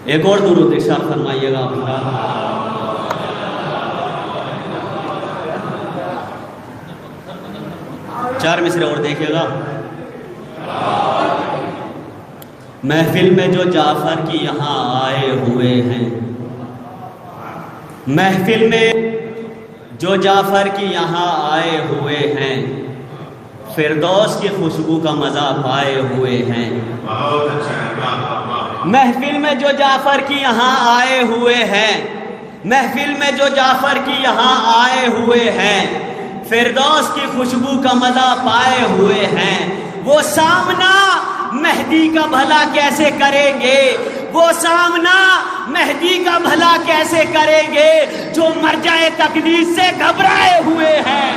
ایک اور درود ارشاد فرمائیے گا۔ چار مصرے اور دیکھیے گا۔ محفل میں جو جعفر کی یہاں آئے ہوئے ہیں، محفل میں جو جعفر کی یہاں آئے ہوئے ہیں، فردوس کی خوشبو کا مزہ پائے ہوئے ہیں۔ محفل میں جو جعفر کی یہاں آئے ہوئے ہیں، محفل میں جو جعفر کی یہاں آئے ہوئے ہیں، فردوس کی خوشبو کا مزہ پائے ہوئے ہیں۔ وہ سامنا مہدی کا بھلا کیسے کریں گے، وہ سامنا مہدی کا بھلا کیسے کریں گے جو مرجع تقدیس سے گھبرائے ہوئے ہیں۔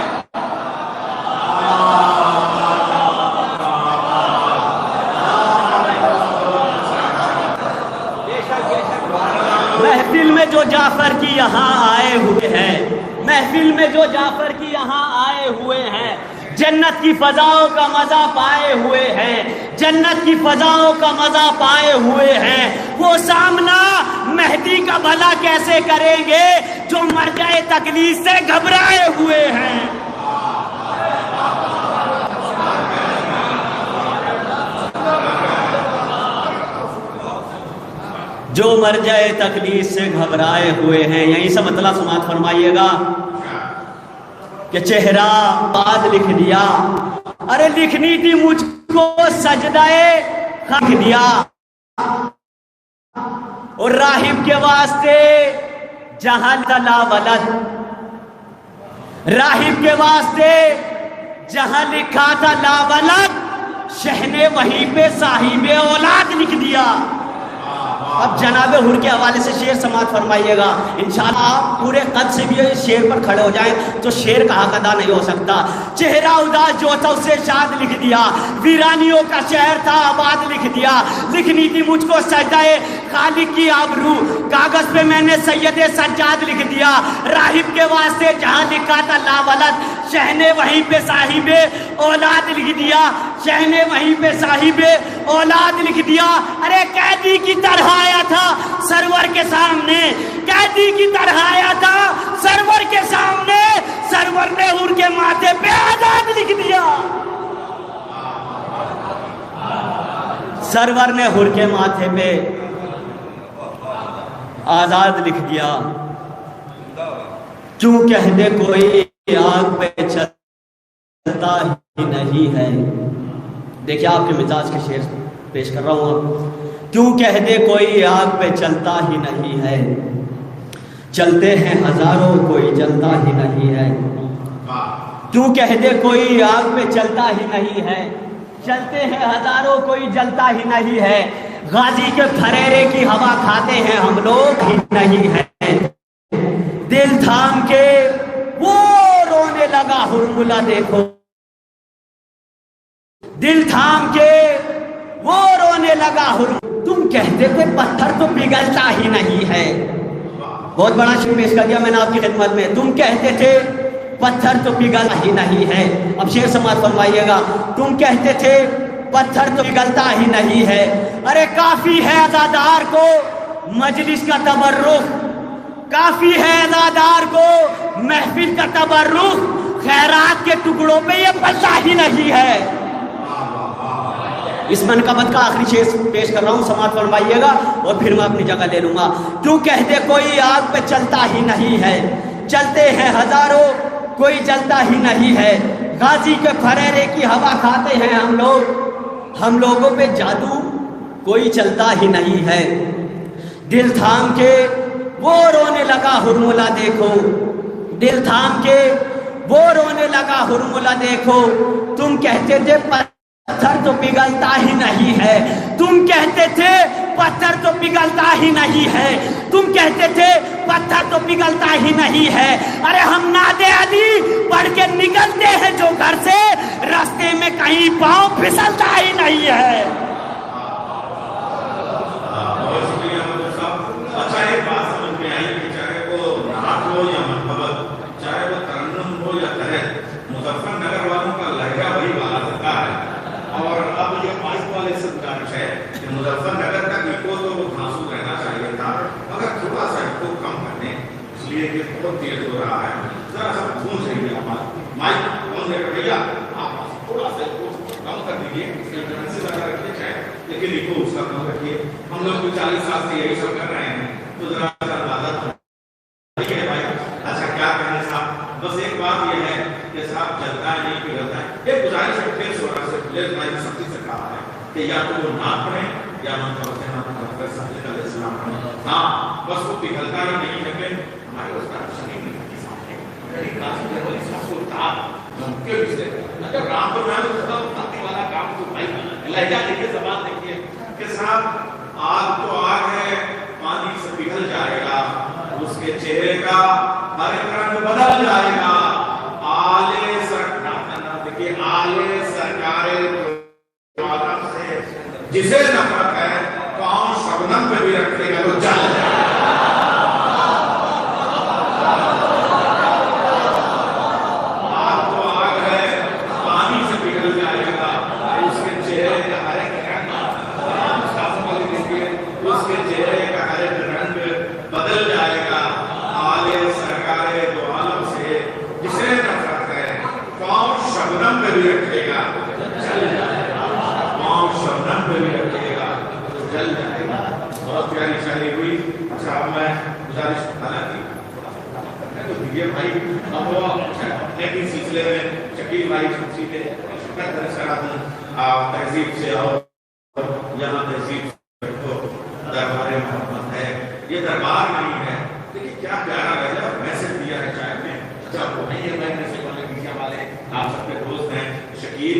محفل میں جو جعفر کی یہاں آئے ہوئے ہیں، محفل میں جو جعفر کی یہاں آئے ہوئے ہیں، جنت کی فضاؤں کا مزہ پائے ہوئے ہیں، جنت کی فضاؤں کا مزہ پائے ہوئے ہیں۔ وہ سامنا مہدی کا بھلا کیسے کریں گے جو مرجع تکلیف سے گھبرائے ہوئے ہیں؟ جو مرجع تکلیف سے گھبرائے ہوئے ہیں. یہیں سے مطلب سماعت فرمائیے گا کہ چہرہ بعد لکھ دیا. ارے لکھنی تھی مجھ کو سجدائے لکھ دیا، اور راہب کے واسطے جہاں لا ولد، راہب کے واسطے جہاں لکھا تھا لا ولد، شہ نے وہیں پہ صاحب اولاد لکھ دیا. اب جناب حور کے حوالے سے شعر سماعت فرمائیے گا. انشاءاللہ آپ پورے قد سے بھی اس شعر پر کھڑے ہو جائیں تو شعر کا حق ادا نہیں ہو سکتا. چہرہ اداس جو تھا اسے شاد لکھ دیا، ویرانیوں کا شہر تھا آباد لکھ دیا. لکھنی تھی مجھ کو سجدائے خالق کی آبرو، کاغذ پہ میں نے سید سجاد لکھ دیا. راہب کے واسطے جہاں لکھا تھا لا ولد، شہ نے وہیں پہ صاحب اولاد لکھ دیا، شہ نے وہیں پہ صاحب اولاد لکھ دیا. ارے قیدی کی طرح آیا تھا سرور کے سامنے، قیدی کی طرح آیا تھا سرور کے سامنے، سرور نے حور کے ماتھے پہ آزاد لکھ دیا. سرور نے حور کے ماتھے پہ آزاد لکھ دیا. کیوں کہہ دے کوئی آگ پہ چلتا ہی نہیں ہے. دیکھیں آپ کے مزاج کے شعر پیش کر رہا ہوں. کیوں کہہ دے کوئی آگ پہ چلتا ہی نہیں ہے، چلتے ہیں ہزاروں کوئی جلتا ہی نہیں ہے. کیوں کہہ دے کوئی آگ پہ چلتا ہی نہیں ہے، چلتے ہیں ہزاروں کوئی جلتا ہی نہیں ہے. غازی کے پھریرے کی ہوا کھاتے ہیں ہم لوگ ہی نہیں ہے. دل تھام کے وہ رونے لگا ہرملا دیکھو، دل تھام کے وہ رونے لگا ہرملا. تم کہتے تھے پتھر تو پگھلتا ہی نہیں ہے. بہت بڑا شعر پیش کر دیا میں نے آپ کی خدمت میں. تم کہتے تھے پتھر تو پگھلتا ہی نہیں ہے. اب شعر سماعت فرمائیے گا. تم کہتے تھے پتھر تو پگھلتا ہی نہیں ہے. ارے کافی ہے عزادار کو مجلس کا تبرک، کافی ہے عزادار کو محفل کا تبرک، خیرات کے ٹکڑوں پہ یہ پلتا ہی نہیں ہے. اس منقبت کا آخری شعر پیش کر رہا ہوں، سماعت فرمائیے گا اور پھر میں اپنی جگہ لے لوں گا. کیوں کہتے کوئی آگ پہ چلتا ہی نہیں ہے، چلتے ہیں ہزاروں کوئی جلتا ہی نہیں ہے. غازی کے پھریرے کی ہوا کھاتے ہیں ہم لوگ، ہم لوگوں پہ جادو کوئی چلتا ہی نہیں ہے. دل تھام کے وہ رونے لگا ہرملا دیکھو، دل تھام کے وہ رونے لگا ہرملا دیکھو. تم کہتے تھے پتھر تو پگھلتا ہی نہیں ہے، تم کہتے تھے پتھر تو پگھلتا ہی نہیں ہے، تم کہتے تھے پتھر تو پگھلتا ہی نہیں ہے. ارے ہم نادے علی پڑھ کے نکلتے ہیں جو گھر سے، راستے میں کہیں پاؤں پھسلتا ہی نہیں ہے. اچھا ایک بات سمجھ میں آئی کہ چاہے وہ نعت ہو یا منقبت، چاہے وہ ترنم ہو یا ترہت، مظفر نگر والوں کا لہجہ وہی والا ہوتا ہے. اور اب یہ پانچ والے سے گزارش ہے کہ مظفر نگر کا ایکو تو وہ گھانسو رہنا چاہیے تھا، مگر تھوڑا سا ایکو کم کرنے، اس لیے کہ بہت تیز ہو رہا ہے. ذرا سا گونج رہی ہے آواز، مائک آن دے کر بھیا آپ تھوڑا سا ایکو کم کر دیجیے، اس کے ڈرن سے زیادہ رکھیے چاہے لیکن ایکو اس کا کم رکھیے. ہم لوگ بھی 40 سال سے یہی سب کر رہے ہیں تو ذرا سا اندازہ ٹھیک ہے بھائی. اچھا کیا کہنا صاحب، بس ایک بات یہ ہے کہ صاحب جلتا ہے نہیں پگھلتا ہے. ایک گزارش ہے پھر سورہ سے پلیز بھائی سختی سے کہا ہے کہ یا تو وہ نعت پڑھیں یا منقبت صلی اللہ علیہ وسلم پڑھیں. ہاں بس وہ پگھلتا ہی نہیں ہے کہ ہمارے استاد شریف نے کے ساتھ اگر رام پر میں والا کام تو بھائی لہجہ دیکھیے، زبان دیکھیے کہ صاحب آگ تو آگ ہے، پانی سے پگھل جائے گا، اس کے چہرے کا ہر ایک رنگ بدل جائے گا. آلے سرکار دیکھیے، آلے سرکار سے جسے نفرت ہے کون شبنم پہ بھی رکھے گا وہ جل جائے گا. آگ تو آگ ہے، پانی سے پگھل جائے گا، اس کے چہرے کا ہر ایک رنگ، اس کے چہرے کا ہر ایک رنگ پہ بھی رکھے گا چل جائے گا، پاؤں شبنم پہ بھی رکھے گا چل جائے گا۔ بہت پیاری شاعری ہوئی۔ اچھا اب میں گزارش حالانکہ یہ بھائی اب وہ اپنے بھی سلسلے میں شکیل بھائی شمسی کے شکر کرے سرا ہوں، تہذیب سے آؤ یہاں تہذیب سے بیٹھو، دربار محمد ہے، یہ دربار نہیں ہے۔ دیکھیں کیا پیارا لگا میسج دیا ہے شاعر نے۔ اچھا وہ نہیں ہے میں نے سے بولے میڈیا والے آپ سب کے دوست ہیں شکیل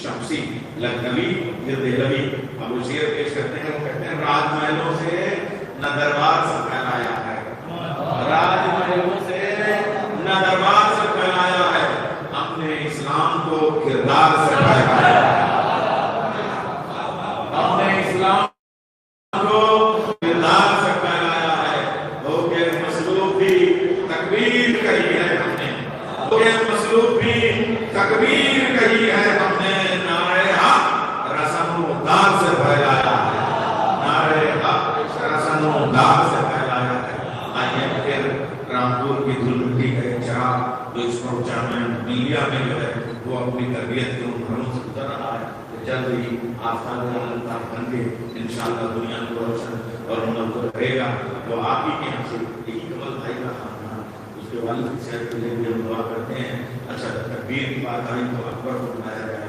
شمسی لکھنوی یہ دہلوی، اب وہ شعر پیش کرتے ہیں، وہ کہتے ہیں راج محلوں سے نہ دربار سے پھیلایا ہے، راج محلوں سے نہ دربار سے پھیلایا ہے، ہم نے اسلام کو کردار سے پھیلایا ہے، ہم نے اسلام کو کردار سے پھیلایا ہے، ہو کے مصلوب بھی تکبیر کہی ہے ہم نے، ہو کے مصلوب بھی تکبیر کہی ہے ہم نے، نعرہ حق رسم و دار سے پھیلایا ہے، نعرہ حق رسم و دار سے پھیلایا ہے۔ آئیے پھر رامپور کی دھول مٹی کا ایک چراغ جو اس وقت جامعہ ملیہ میں جو ہے وہ اپنی تربیت کے ان گھروں سے گزر رہا ہے، جلد ہی آفتاب عالم بن کے انشاءاللہ دنیا کو روشن اور منور رہے گا۔ وہ آپ ہی کے یہاں سے یہی کمل بھائی کا خاندان، اس کے والد کی صحت کے لیے بھی ہم دعا کرتے ہیں۔ اچھا تکبیر کی بات آئی تو اکبر کو بنایا جائے،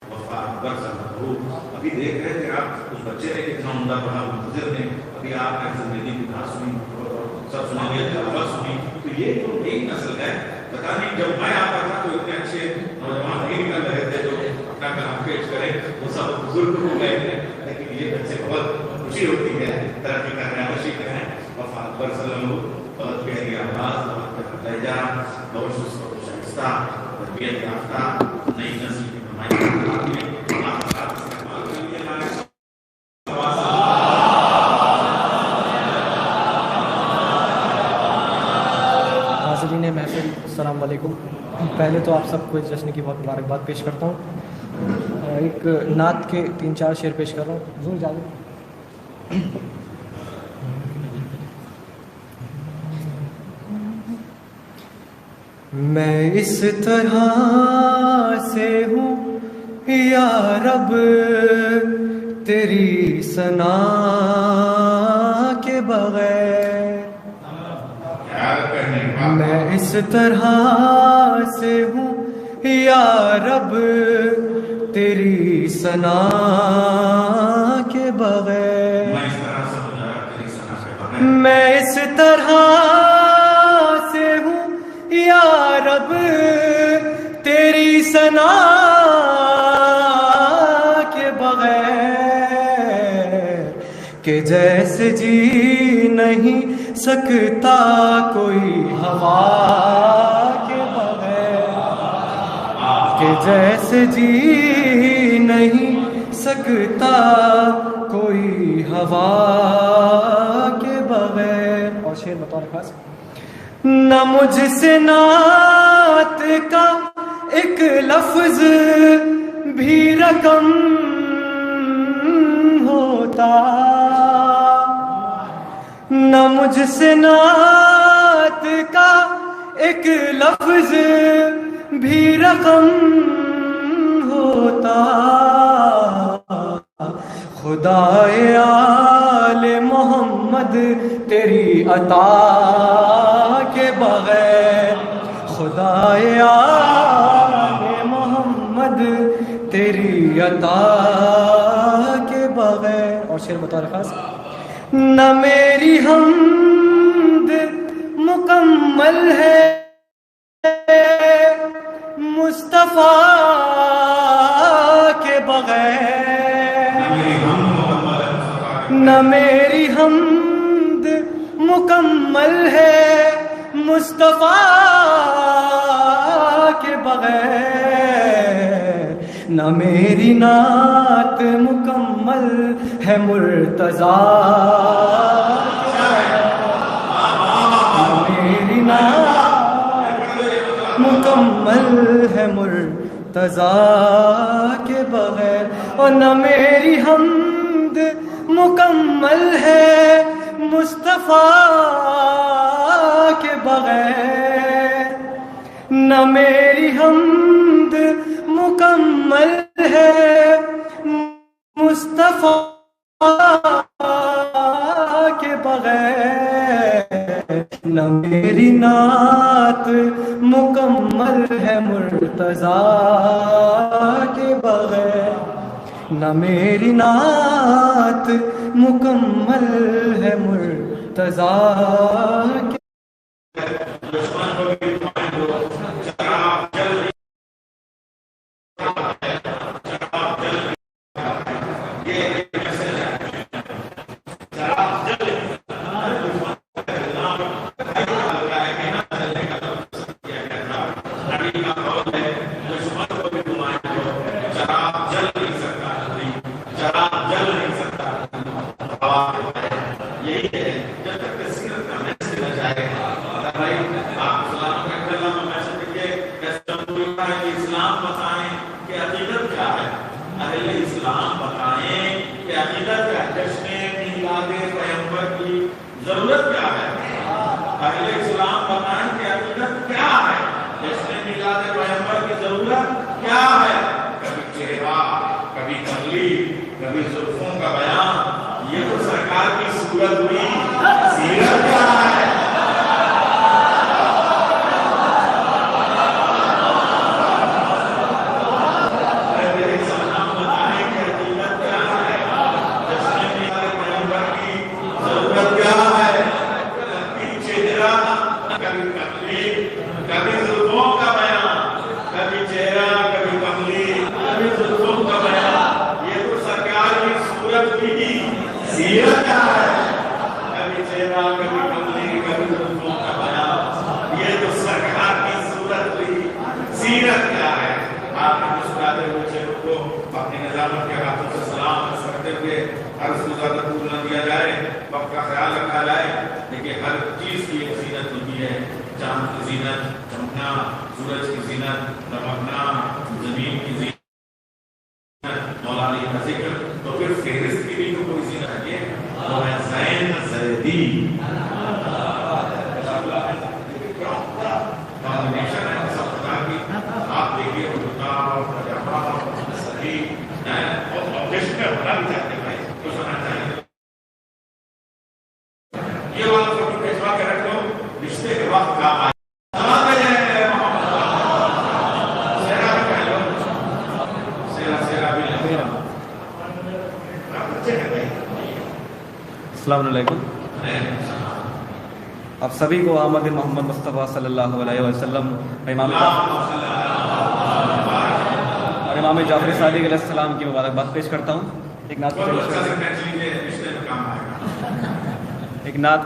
وفا اکبر صاحب ہو، ابھی دیکھ رہے تھے آپ اس بچے نے کتنا عمدہ پڑھا، منتظر نے ابھی آپ نے زندگی کی کہاں سنی، سب سنا گیا تلاوت سنی، تو یہ جو نئی نسل ہے پتہ نہیں جب میں آتا تھا تو اتنے اچھے نوجوان نہیں نکل رہے تھے جو اپنا کلام پیش کریں، وہ سب بزرگ ہو گئے تھے، لیکن یہ بچے بہت خوشی ہوتی ہے ترقی کر رہے ہیں، خوشی کر رہے ہیں۔ وفا اکبر صلی اللہ علیہ وسلم بہت پیاری آواز، بہت لہجہ، بہت شائستہ، تربیت یافتہ نئی نسل کی نمائندگی محفل، السلام علیکم۔ پہلے تو آپ سب کو اس جشن کی بہت مبارکباد پیش کرتا ہوں۔ ایک نعت کے 3-4 شعر پیش کر رہا ہوں، ضرور اجازت۔ میں اس طرح سے ہوں یا رب تیری ثنا کے بغیر، میں اس طرح سے ہوں یا رب تیری ثنا کے بغیر، میں اس طرح سے ہوں یا رب تیری ثنا کے بغیر، کہ جیسے جی نہیں سکتا کوئی ہوا کے بغیر، کہ جیسے جی نہیں سکتا کوئی ہوا کے بغیر۔ اور شعر بطور خاص، نہ مجھ سے نعت کا ایک لفظ بھی رقم ہوتا، نہ مجھ سے نعت کا ایک لفظ بھی رقم ہوتا، خدائے آل محمد تیری عطا کے بغیر، خدائے آل محمد تیری عطا کے بغیر۔ اور شعر بطور خاص، نہ میری حمد مکمل ہے مصطفیٰ کے بغیر، نہ میری حمد مکمل ہے مصطفیٰ کے بغیر، نہ میری نعت مکمل ہے مرتضیٰ، نہ میری نعت مکمل ہے مرتضیٰ کے بغیر، اور نہ میری حمد مکمل ہے مصطفیٰ کے بغیر، نہ میری حمد حمد مکمل ہے مصطفیٰ کے بغیر، نہ میری نعت مکمل ہے مرتضیٰ کے بغیر، نہ میری نعت مکمل ہے مرتضیٰ کے السلام علیکم. آپ سبھی کو آمد محمد مصطفیٰ صلی اللہ علیہ وسلم اور امام جعفر صادق علیہ السلام کی مبارکباد پیش کرتا ہوں. ایک نعت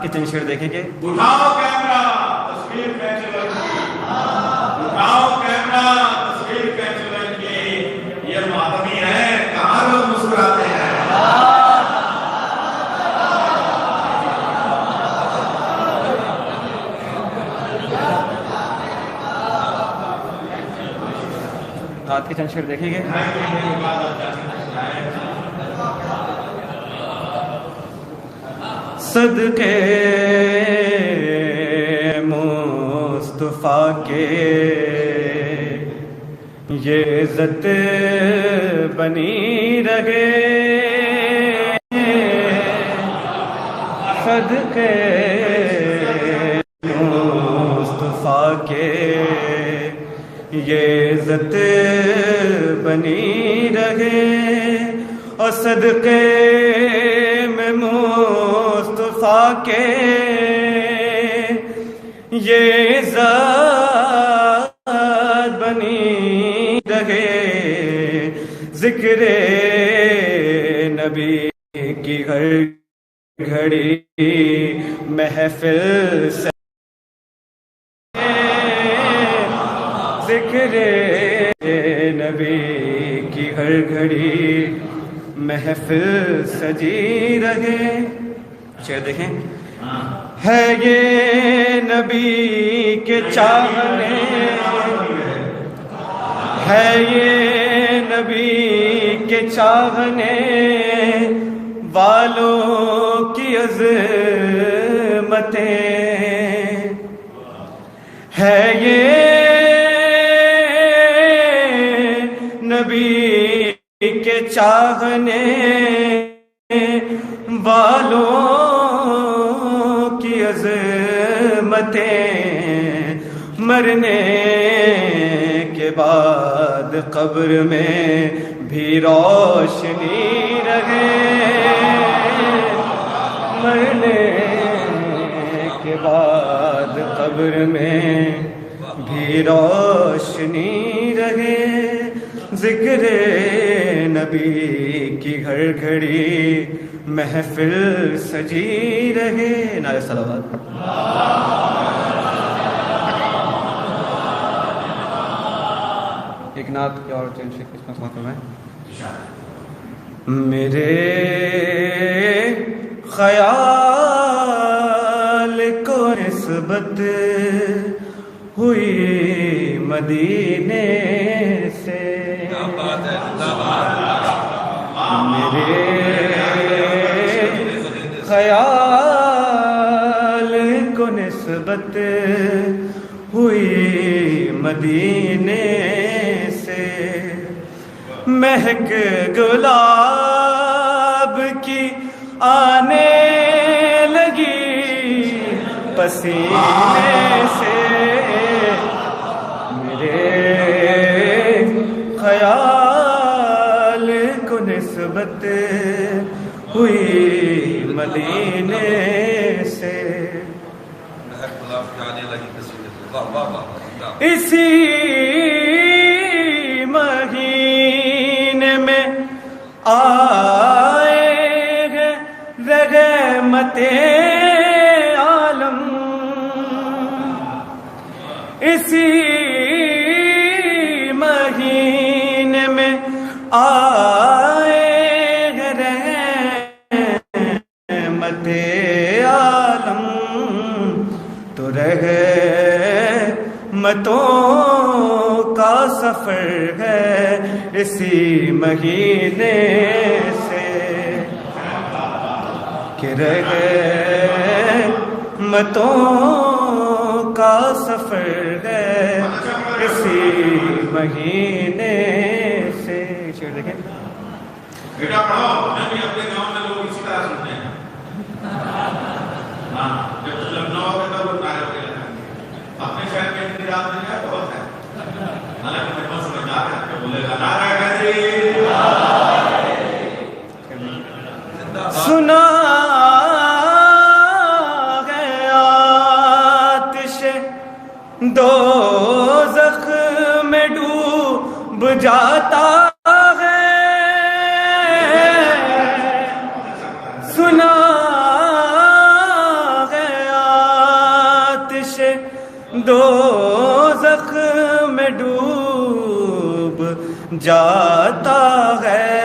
کے چند شعر دیکھیں گے. نعت کے چند شعر دیکھیں گے. صدقے مصطفیٰ کے یہ عزت بنی رہے، صدقے مصطفیٰ کے یہ عزت بنی رہے، اور صدقے میں مصطفیٰ کے یہ عزت بنی رہے، ذکر نبی کی ہر گھڑی محفل سے، ذکر نبی کی ہر گھڑی محفل سجی رہے. شعر دیکھیں. ہے یہ نبی کے چاہنے، ہے یہ نبی کے چاہنے والوں کی عظمتیں، ہے یہ چاہنے والوں کی عظمتیں مرنے کے بعد قبر میں بھی روشنی رہے، مرنے کے بعد قبر میں بھی روشنی رہے، ذکر نبی کی ہر گھڑی محفل سجی رہے۔ نعرہ صلوات۔ ایک نعت کی اور چند شیخ اس کا سماعت میں میرے خیال کو نسبت ہوئی مدینے سے، میرے خیال کو نسبت ہوئی مدینے سے، مہک گلاب کی آنے لگی پسینے سے، میرے خیال کو نسبت ہوئی مدینے سے، اسی مہینے میں آئے ہیں رحمت عالم، اسی مہینے میں آئے ہیں رحمت عالم، تو رحمتوں کا سفر ہے اسی مہینے سے، کہ رحمتوں کا سفر ہے اسی مہینے سے۔ شعر دیکھیں، بیٹا پڑھو، میں بھی اپنے گاؤں میں لوگ اسی طرح سنتے ہیں۔ ہاں، جب لکھنؤ کے تب نعرے وغیرہ اپنے شہر کے انتظام میں کیا بہت ہے، حالانکہ میں بہت سمجھدار ہے کہ بولے گا نعرہ حیدری، سنا ہے آتش دوزخ میں ڈوب جاتا ہے، سنا ہے آتش دوزخ میں ڈوب جاتا ہے،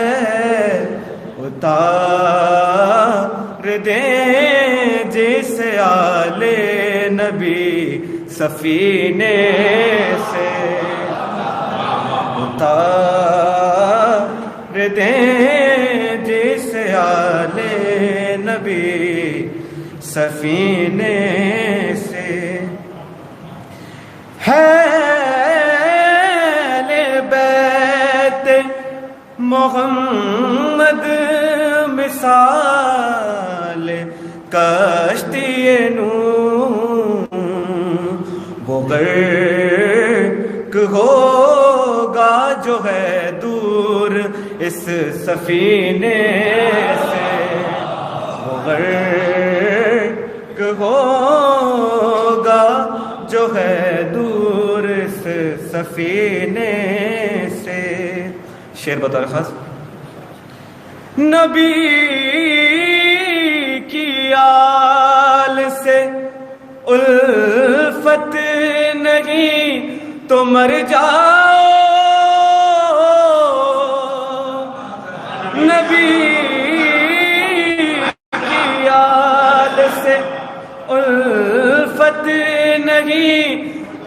اتار دیں جسے آل نبی سفینے سے، اتار دیں جسے آل نبی سفینے سے، ہے بیت محمد مثال کشتی نوح، وہ غرق ہوگا جو ہے دور اس سفینے سے، وہ غرق ہوگا جو ہے دور اس سفینے سے۔ شعر بطور خاص، نبی کی آل سے الفت نہیں تو مر جاؤ، نبی کی آل سے الفت نہیں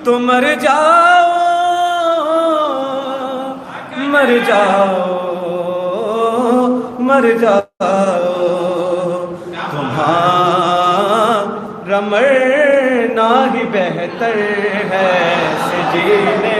تو مر جاؤ، مر جاؤ، مر جاؤ، تمہارا مرنا ہی بہتر ہے سے جینے،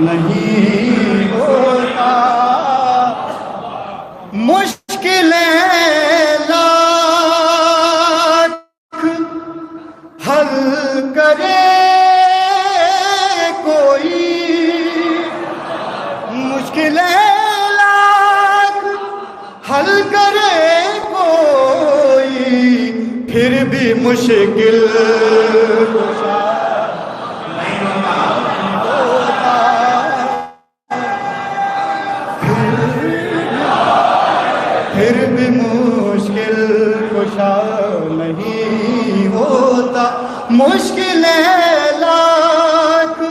نہیں ہوتا، مشکلیں لاکھ حل کرے کوئی، مشکلیں لاکھ حل کرے کوئی، پھر بھی مشکل پھر بھی مشکل کشا نہیں ہوتا، مشکلیں لاکھ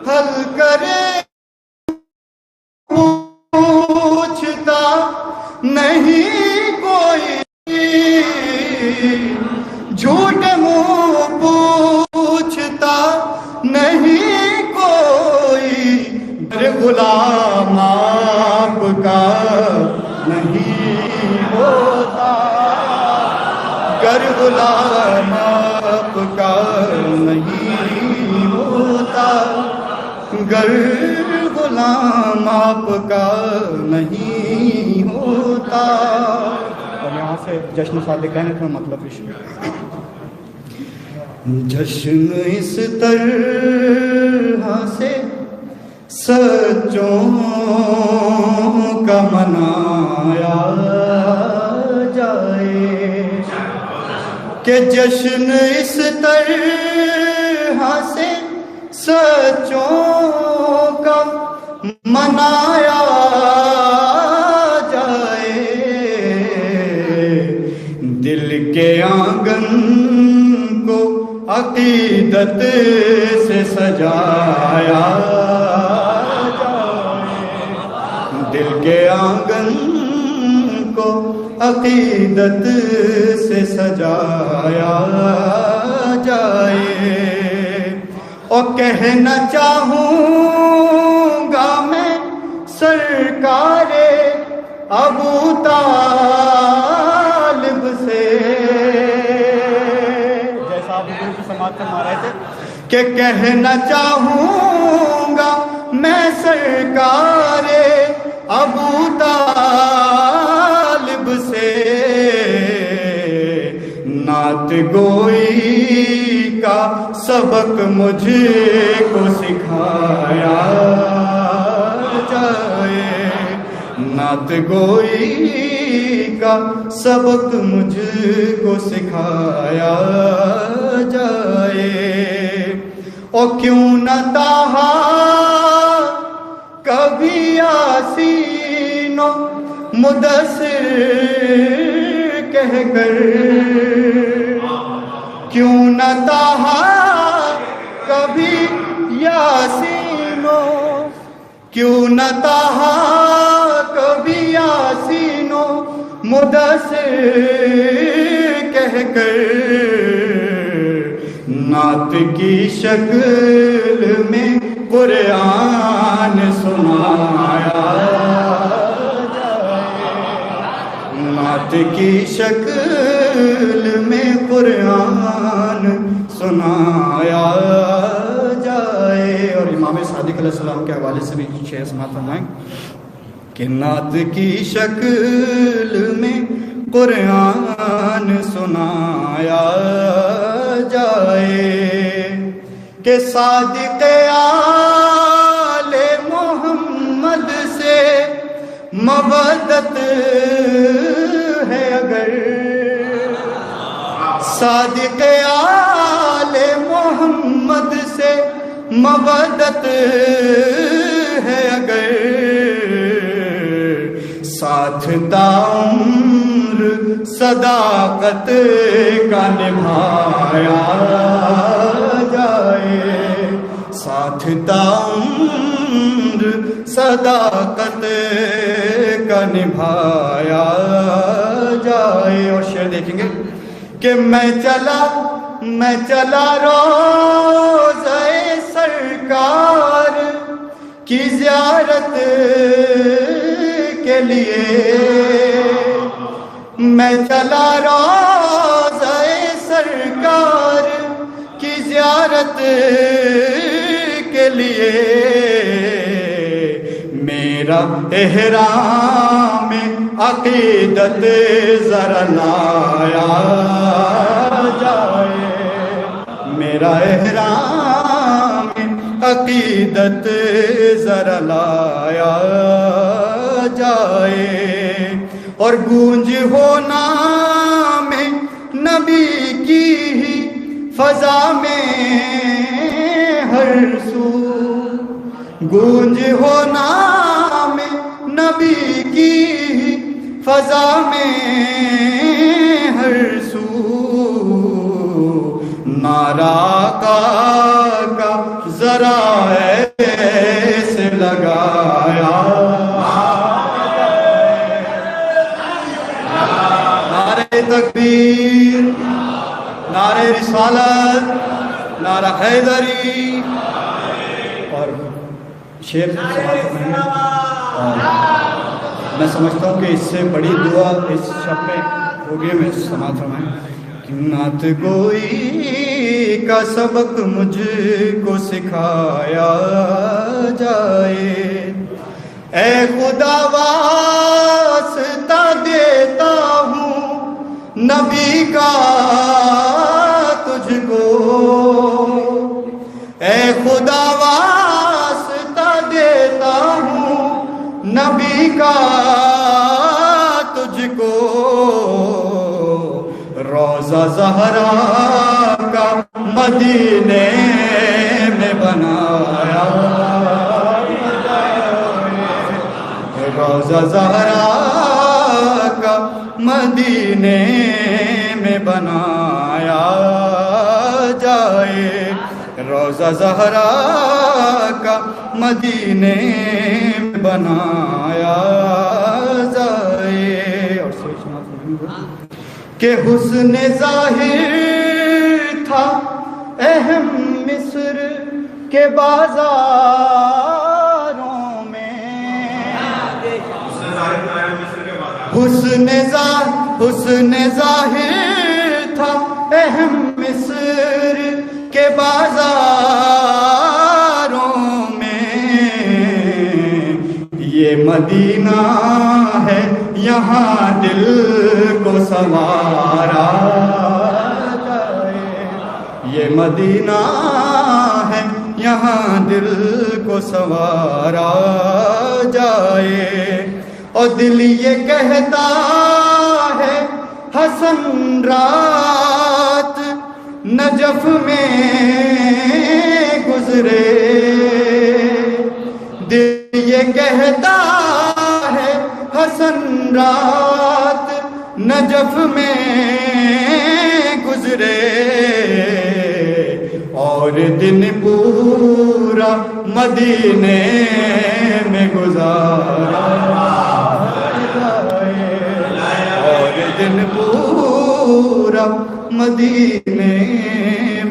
حل کرے پوچھتا نہیں کوئی، جھوٹ منہ پوچھتا نہیں کوئی، در غلام آپ کا نہیں ہوتا، گر غلام آپ کا نہیں ہوتا، گر غلام آپ کا نہیں ہوتا۔ اور یہاں سے جشن صادق کہنے کا مطلب جشن اس طرح سے سچوں کا منایا جائے کہ جشن اس طرح سے سچوں کا منایا جائے، دل کے آنگن کو عقیدت سے سجایا جائے، دل کے آنگن کو عقیدت سے سجایا جائے، اور کہنا چاہوں گا میں سرکار ابو طالب سے، جیسا آپ حضور کی سماعت فرما رہے تھے کہ کہنا چاہوں گا میں سرکار ابو طالب سے، نعت گوئی کا سبق مجھے کو سکھایا جائے، نعت گوئی کا سبق مجھ کو سکھایا جائے، اور کیوں نہ تاہا کبھی یاسین و مدثر کہہ کر، کیوں نہ تاہا کبھی یاسین و، کیوں نہ تاہا کبھی یاسین و مدثر کہہ کر، نعت کی شکل میں قرآن سنایا جائے، نعت کی شکل میں قرآن سنایا جائے۔ اور امام صادق علیہ السلام کے حوالے سے بھی شعر سماعت فرمائیں کہ نعت کی شکل میں قرآن سنایا جائے، کہ صادق آل محمد سے مودت ہے اگر، صادق آل محمد سے مودت ہے اگر، ساتھ عمر صداقت کا نبھایا جائے، ساتھ عمر صداقت کا نبھایا جائے۔ اور شعر دیکھیں گے کہ میں چلا روضہ سرکار کی زیارت کے لیے، میں چلا روضہ سرکار کی زیارت کے لیے، میرا احرام عقیدت ذرا لایا جائے، میرا احرام عقیدت ذرا لایا جائے، اور گونج ہو نام نبی کی ہی فضا میں ہر سو، گونج ہو نام نبی کی ہی فضا میں ہر سو، نعرہ آقا کا ذرا ایسے لگایا، نعرہ تکبیر، نعرہ رسالت، نعرہ حیدری، اور شیر سماعت کریں، اور میں سمجھتا ہوں کہ اس سے بڑی دعا اس شب میں ہوگی میں سماعت فرمائیں کہ نعت گوئی کا سبق مجھ کو سکھایا جائے، اے خدا واسطہ دیتا ہوں نبی کا تجھ کو، اے خدا واسطہ دیتا ہوں نبی کا تجھ کو، روضہ زہرا کا مدینے میں بنایا جائے، روضہ زہرا کا مدینے میں بنایا جائے، روضہ زہرا کا مدینے میں بنایا جائے، اور کہ حسن ظاہر تھا اہم مصر کے بازاروں میں، حسن ظاہر تھا اہم مصر کے بازاروں میں، یہ مدینہ ہے یہاں دل کو سنوارا جائے، یہ مدینہ ہے یہاں دل کو سنوارا جائے، اور دل یہ کہتا ہے حسن رات نجف میں گزرے، دل یہ کہتا ہے حسن رات نجف میں گزرے، اور دن پورا مدینے میں گزارا جائے، اور دن پورا مدینے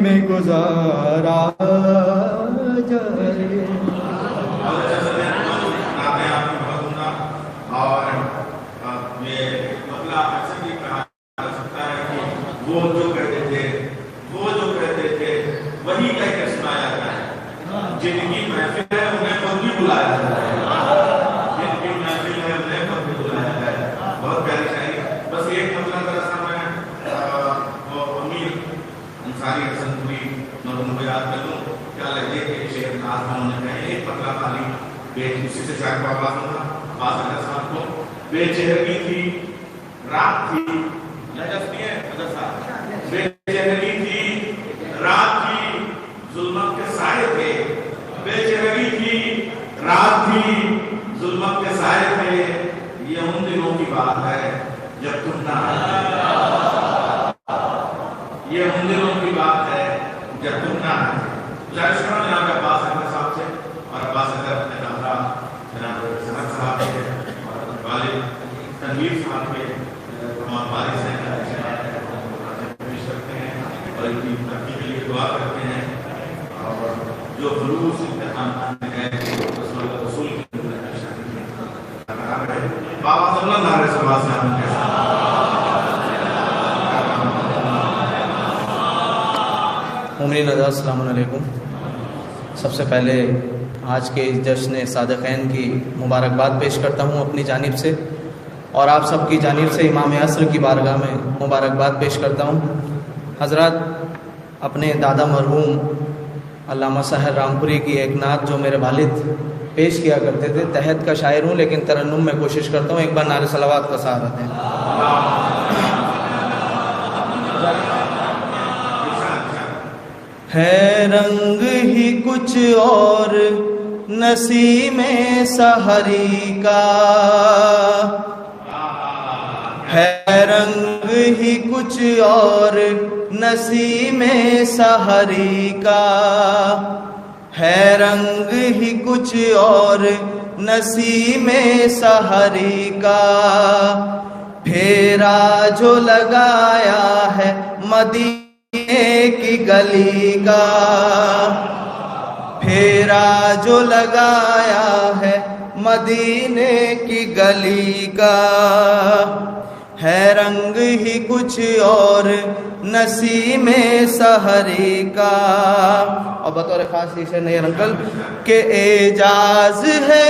میں گزارا جائے۔ وہ جو کہتے تھے وہی کہہ کے سنایا جائے، جن کی محفل ہے انہیں خود بھی بلایا جائے، جن کی محفل ہے انہیں خود بھی بلایا جائے۔ بہت پیاری شاعری، بس ایک مطلب درسا میں وہ امیر انصاری حسن پوری مرحوم کو یاد کر لوں، کیا لگے کہ شیخ ناز انہوں نے کہا ایک مطلب تعلیم بے اسی سے شاعر کو آواز ہوگا باز اگر صاحب کو، بے چہرگی تھی رات تھی، نجف نہیں ہے حضرت صاحب، بے چہرگی تھی رات تھی ظلمت کے سائے تھے، بے چہرگی تھی رات تھی ظلمت کے سائے تھے، یہ ان دنوں کی بات ہے جب تم نہ آئے، یہ ان دنوں کی بات ہے جب تم نہ آئے۔ گزارش کروں جناب عباس احمد صاحب سے، اور عباس احمد اپنے دادا جناب سمد صاحب سے اور والد تنویر صاحب کے تمام والد سے پیش کرتے ہیں اور ان کی ترقی کے لیے دعا کرتے ہیں، اور جو خلوص امتحان ہے رسول کی بابا صلی اللہ علیہ وسلم کے مومنین حضرات السلام علیکم۔ سب سے پہلے آج کے اس جشن صادقین کی مبارکباد پیش کرتا ہوں اپنی جانب سے، اور آپ سب کی جانب سے امام عصر کی بارگاہ میں مبارکباد پیش کرتا ہوں۔ حضرات، اپنے دادا مرحوم علامہ ساحر رامپوری کی ایک نعت جو میرے والد پیش کیا کرتے تھے، تحت کا شاعر ہوں لیکن ترنم میں کوشش کرتا ہوں، ایک بار نعرہ صلوات کا سہارا دیں۔ ہے رنگ ہی کچھ اور نسیم سحری کا، ہے رنگ ہی کچھ اور نسیم سحری کا، ہے رنگ ہی کچھ اور نسیم سحری کا، پھیرا جو لگایا ہے مدینے کی گلی کا، پھیرا جو لگایا ہے مدینے کی گلی کا، ہے رنگ ہی کچھ اور نسیم سحری کا۔ اور بطور خاص اسے نئے رنگل کہ اعجاز ہے،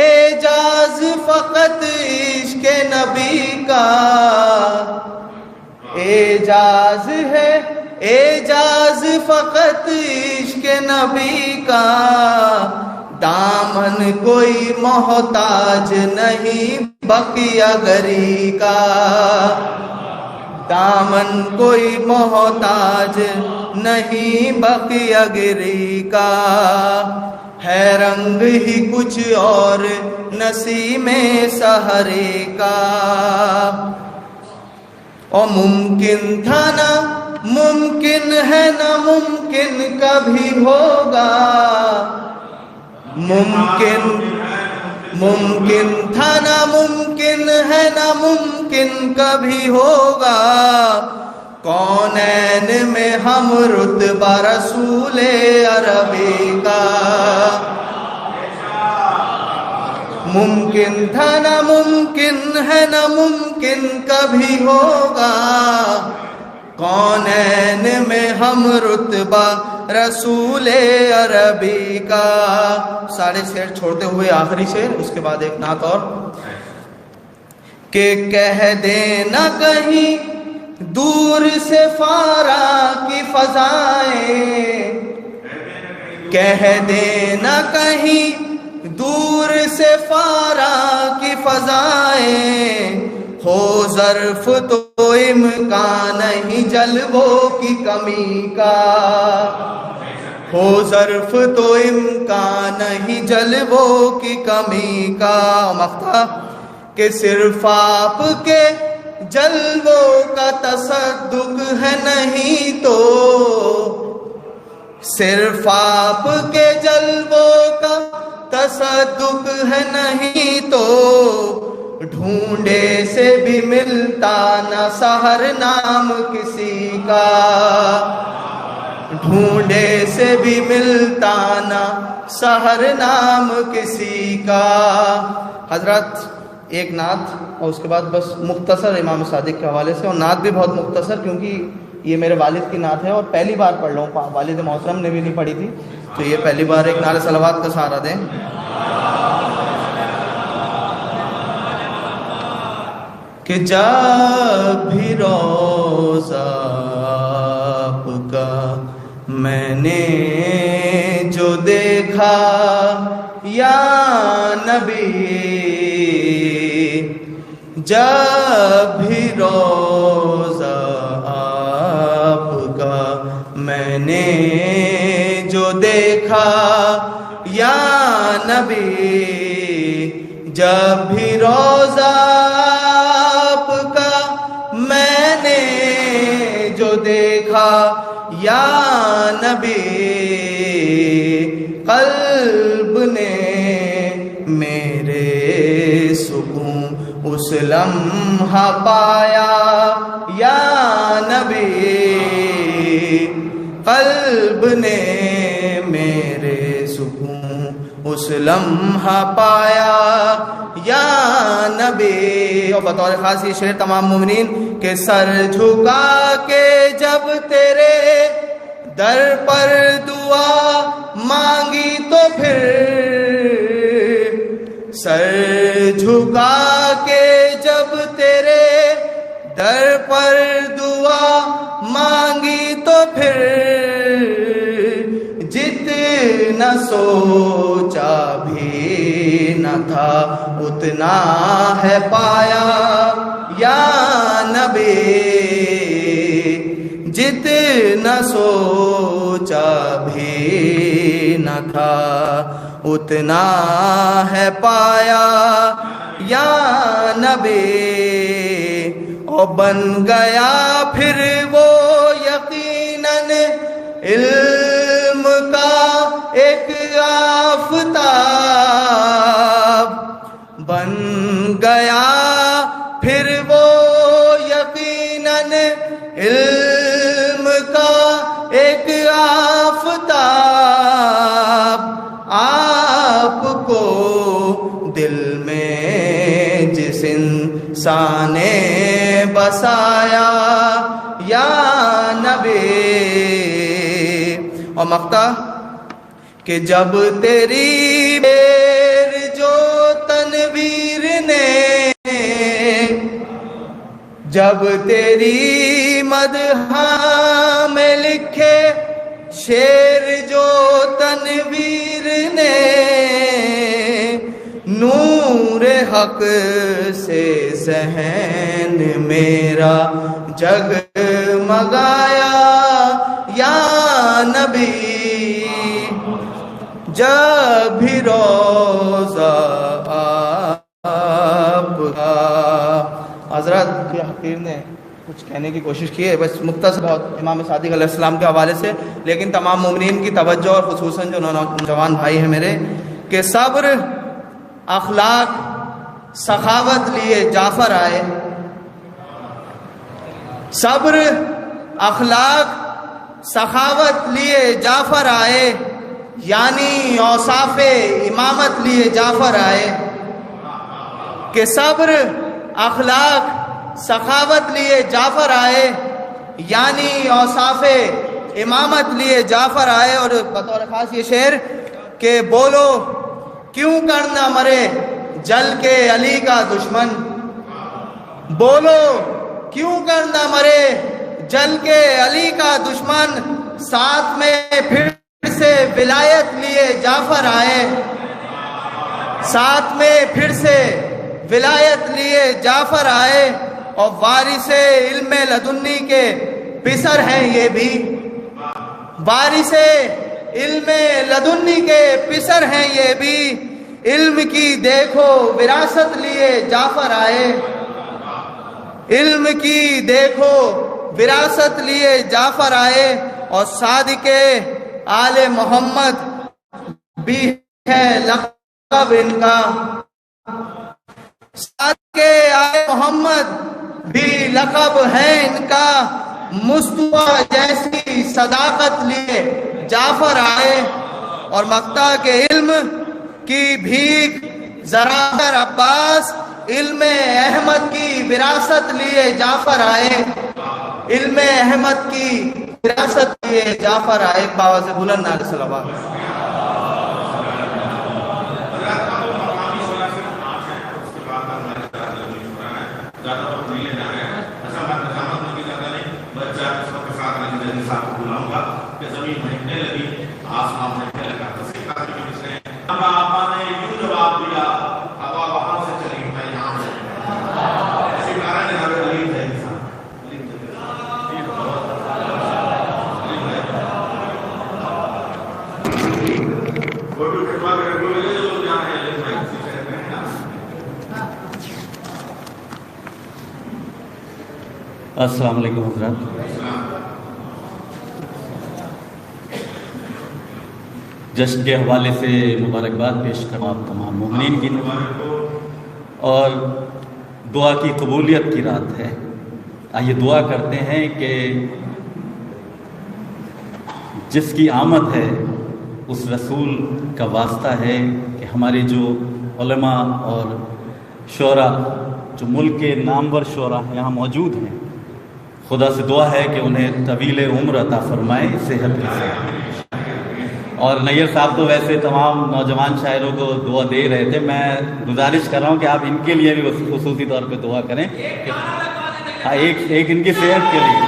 اعجاز فقط عشق نبی کا، اعجاز ہے، اعجاز فقط عشق نبی کا، دامن کوئی محتاج نہیں بقیہ گری کا، دامن کوئی محتاج نہیں بقیہ گری کا، ہے رنگ ہی کچھ اور نسیم سحری کا۔ اور ممکن تھا نہ ممکن ہے، نہ ممکن کبھی ہوگا، ممکن تھا نہ ممکن ہے، نہ ممکن کبھی ہوگا، کونین میں ہم رتبہ رسول عربی کا، ممکن تھا نہ ممکن ہے، نہ ممکن کبھی ہوگا، کونین میں ہم رتبہ رسول عربی کا۔ سارے شعر چھوڑتے ہوئے آخری شعر، اس کے بعد ایک نعت اور، کہ کہہ دینا کہیں دور سے فارا کی فضائیں، کہہ دینا کہیں دور سے فارا کی فضائیں، ہو ظرف تو امکان نہیں جلووں کی کمی کا، ہو ظرف تو امکان نہیں جلووں کی کمی کا، مقطع کہ صرف آپ کے جلووں کا تصدق ہے نہیں تو، صرف آپ کے جلووں کا تصدق ہے نہیں تو، ڈھونڈے سے بھی ملتا نہ سحر نام کسی کا، ڈھونڈے سے بھی ملتا نہ سحر نام کسی کا۔ حضرات، ایک نعت اور اس کے بعد بس مختصر امام صادق کے حوالے سے، اور نعت بھی بہت مختصر کیونکہ یہ میرے والد کی نعت ہے اور پہلی بار پڑھ رہا ہوں، والد محترم نے بھی نہیں پڑھی تھی، تو یہ پہلی بار ایک نعرہ صلوات کا سہارا دیں۔ کہ جب بھی روضہ آپ کا میں نے جو دیکھا یا نبی، جب بھی روضہ آپ کا میں نے جو دیکھا یا نبی، جب بھی روضہ آپ کا میں نے جو دیکھا یا نبی، قلب نے میرے سکون اس لمحہ پایا یا نبی، قلب نے میرے سکون اس لمحہ پایا یا نبی۔ اور بطور خاص یہ شعر تمام مومنین کہ سر جھکا کے جب تیرے در پر دعا دعا مانگی تو پھر سر جھکا کے جب تیرے در پر دعا مانگی تو پھر جتنا سوچا بھی نہ تھا اتنا ہے پایا یا نبی، جتنا سوچا بھی نہ تھا اتنا ہے پایا یا نبی، اور بن گیا پھر وہ یقیناً علم کا ایک آفتاب، بن گیا پھر وہ یقیناً علم کا ایک آفتاب، آپ کو دل میں جس انسان نے بسایا یا نبی، اور مقطع کہ جب تیری بیر جو تنویر نے، جب تیری مدح میں لکھے شعر جو تنویر نے، نور حق سے ذہن میرا جگمگایا یا نبی، جب بھی روزہ آپ کا۔ حضرات کے حقیر نے کچھ کہنے کی کوشش کی ہے، بس مختصر بہت امام صادق علیہ السلام کے حوالے سے، لیکن تمام مومنین کی توجہ اور خصوصاً جو نوجوان بھائی ہیں میرے، کہ صبر، اخلاق، سخاوت لیے جعفر آئے، صبر، اخلاق، سخاوت لیے جعفر آئے، یعنی اوصاف امامت لیے جعفر آئے، کہ صبر، اخلاق، سخاوت لیے جعفر آئے، یعنی اوصاف امامت لیے جعفر آئے۔ اور بطور خاص یہ شعر کہ بولو کیوں کرنا مرے جل کے علی کا دشمن، بولو کیوں کرنا مرے جل کے علی کا دشمن، ساتھ میں پھر سے ولایت لیے جعفر آئے، ساتھ میں پھر سے ولایت لیے جعفر آئے، اور وارث علم لدنی کے پسر ہیں یہ بھی، وارث علم لدنی کے پسر ہیں یہ بھی، علم کی دیکھو وراثت لیے جعفر آئے، علم کی دیکھو وراثت لیے جعفر آئے، اور صادق آل محمد بھی ہے لقب ان کا، صادق آل محمد بھی لقب ہے ان کا، مصطفیٰ جیسی صداقت لیے جعفر آئے، اور مقطع کے علم کی بھیک ذرا عباس علم احمد کی وراثت لیے جعفر آئے، علم احمد کی وراثت لیے جعفر آئے۔ باوا سے بلند علیہ السلام۔ السلام علیکم حضرات، جشن کے حوالے سے مبارکباد پیش کروں آپ تمام مومنین کی، اور دعا کی قبولیت کی رات ہے۔ آئیے دعا کرتے ہیں کہ جس کی آمد ہے اس رسول کا واسطہ ہے کہ ہمارے جو علماء اور شعراء جو ملک کے نامور شعراء یہاں موجود ہیں، خدا سے دعا ہے کہ انہیں طویل عمر عطا فرمائے، صحت کے ساتھ۔ اور نیر صاحب تو ویسے تمام نوجوان شاعروں کو دعا دے رہے تھے، میں گزارش کر رہا ہوں کہ آپ ان کے لیے بھی خصوصی طور پہ دعا کریں، ایک ان کی صحت کے لیے۔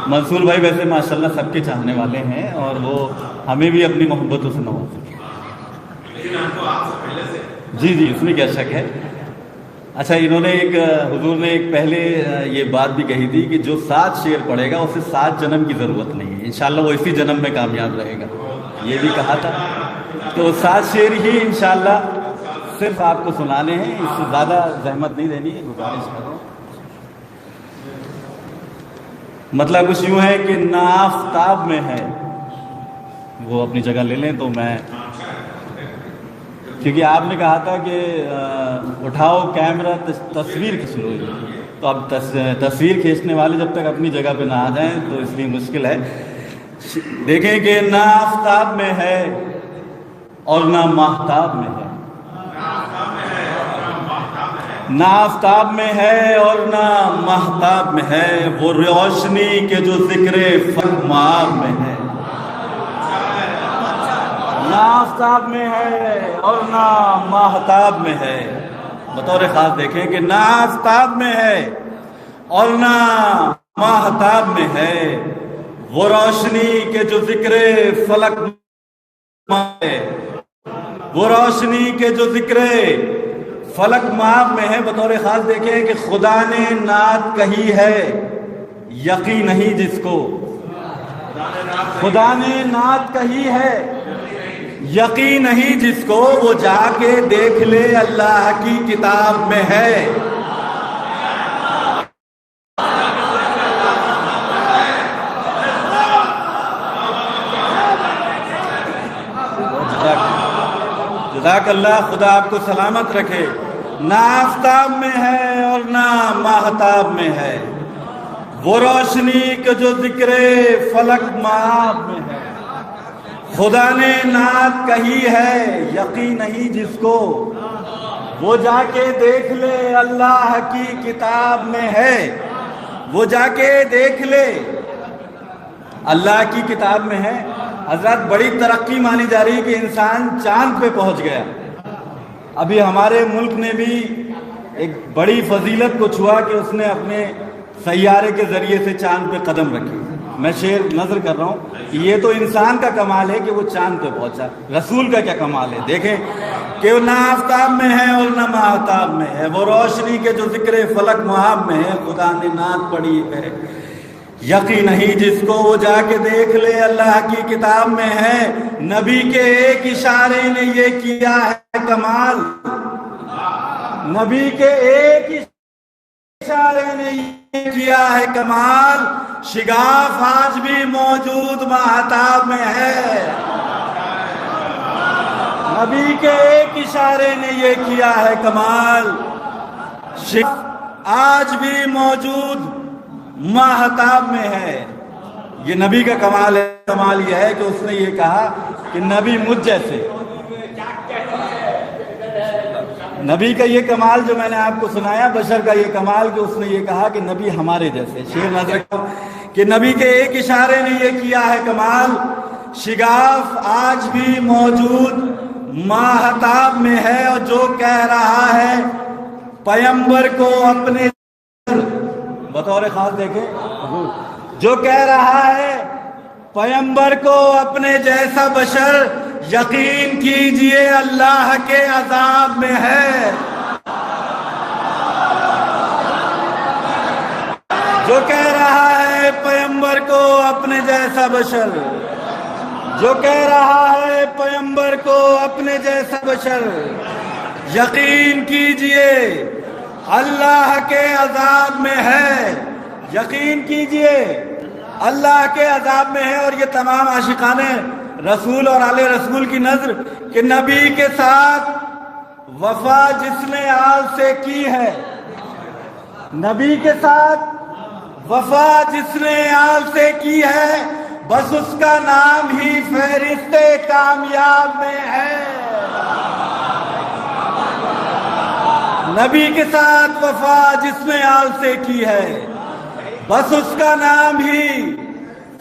منصور بھائی ویسے ماشاءاللہ سب کے چاہنے والے ہیں اور وہ ہمیں بھی اپنی محبتوں سے نوازیں۔ جی جی، اس میں کیا شک ہے۔ اچھا، انہوں نے حضور نے ایک پہلے یہ بات بھی کہی تھی کہ جو 7 شعر پڑھے گا اسے 7 جنم کی ضرورت نہیں ہے، انشاءاللہ وہ اسی جنم میں کامیاب رہے گا، یہ بھی کہا تھا۔ تو 7 شعر ہی انشاءاللہ صرف آپ کو سنانے ہیں، اس سے زیادہ زحمت نہیں دینی ہے، گزارش کر رہا ہوں۔ مطلب کچھ یوں ہے کہ نا آفتاب میں ہے، وہ اپنی جگہ لے لیں تو میں، کیونکہ آپ نے کہا تھا کہ اٹھاؤ کیمرہ تصویر کھینچ لو، تو اب تصویر کھینچنے والے جب تک اپنی جگہ پہ نہ آ جائیں تو اس لیے مشکل ہے۔ دیکھیں کہ نہ آفتاب میں ہے اور نہ ماہتاب میں ہے، نہ آفتاب میں ہے اور نہ ماہتاب میں ہے، وہ روشنی کے جو ذکر فلک مآب میں ہے، نہ آفتاب میں ہے اور نہ ماہتاب میں ہے۔ بطور خاص دیکھیں کہ نہ آفتاب میں ہے اور نہ ماہتاب میں ہے، وہ روشنی کے جو ذکر فلک ہے، وہ روشنی کے جو ذکر فلک مآب میں ہے۔ بطور خاص دیکھیں کہ خدا نے نعت کہی ہے، یقین نہیں جس کو، خدا نے نعت کہی ہے، یقین نہیں جس کو، وہ جا کے دیکھ لے اللہ کی کتاب میں ہے۔ جزاک اللہ، خدا آپ کو سلامت رکھے۔ نہ آفتاب میں ہے اور نہ ماہتاب میں ہے، وہ روشنی کا جو ذکر فلک مآب میں ہے۔ خدا نے نعت کہی ہے، یقین نہیں جس کو، وہ جا کے دیکھ لے اللہ کی کتاب میں ہے، وہ جا کے دیکھ لے اللہ کی کتاب میں ہے۔ حضرات، بڑی ترقی مانی جا رہی ہے کہ انسان چاند پہ پہنچ گیا۔ ابھی ہمارے ملک نے بھی ایک بڑی فضیلت کو چھوا کہ اس نے اپنے سیارے کے ذریعے سے چاند پہ قدم رکھی۔ میں شعر نظر کر رہا ہوں کہ یہ تو انسان کا کمال ہے کہ وہ چاند پہ پہنچا، رسول کا کیا کمال ہے۔ دیکھیں کہ وہ نہ آفتاب میں ہے اور نہ ماہتاب میں ہے، وہ روشنی کے جو ذکر فلک مآب میں ہے۔ خدا نے نعت پڑھی ہے، یقین نہیں جس کو، وہ جا کے دیکھ لے اللہ کی کتاب میں ہے۔ نبی کے ایک اشارے نے یہ کیا ہے کمال، نبی کے ایک اشارے نے یہ کیا ہے کمال، شگاف آج بھی موجود ماہتاب میں ہے۔ نبی کے ایک اشارے نے یہ کیا ہے کمال، شگاف آج بھی موجود ماہتاب میں ہے۔ یہ نبی کا کمال ہے۔ کمال یہ ہے کہ اس نے یہ کہا کہ نبی مجھ جیسے، نبی کا یہ کمال جو میں نے آپ کو سنایا، بشر کا یہ کمال کہ اس نے یہ کہا کہ نبی ہمارے جیسے۔ شعر نظر کرو کہ نبی کے ایک اشارے نے یہ کیا ہے کمال، شگاف آج بھی موجود ماہتاب میں ہے۔ اور جو کہہ رہا ہے پیمبر کو اپنے، بطور خاص دیکھیں، جو کہہ رہا ہے پیمبر کو اپنے جیسا بشر، یقین کیجئے اللہ کے عذاب میں ہے۔ جو کہہ رہا ہے پیمبر کو اپنے جیسا بشر، جو کہہ رہا ہے پیمبر کو اپنے جیسا بشر، یقین کیجئے اللہ کے عذاب میں ہے، یقین کیجئے اللہ کے عذاب میں ہے۔ اور یہ تمام عاشقان رسول اور آل رسول کی نظر کہ نبی کے ساتھ وفا جس نے آل سے کی ہے، نبی کے ساتھ وفا جس نے آل سے کی ہے، بس اس کا نام ہی فہرست کامیاب میں ہے۔ نبی کے ساتھ وفا جس نے آل سے کی ہے، بس اس کا نام ہی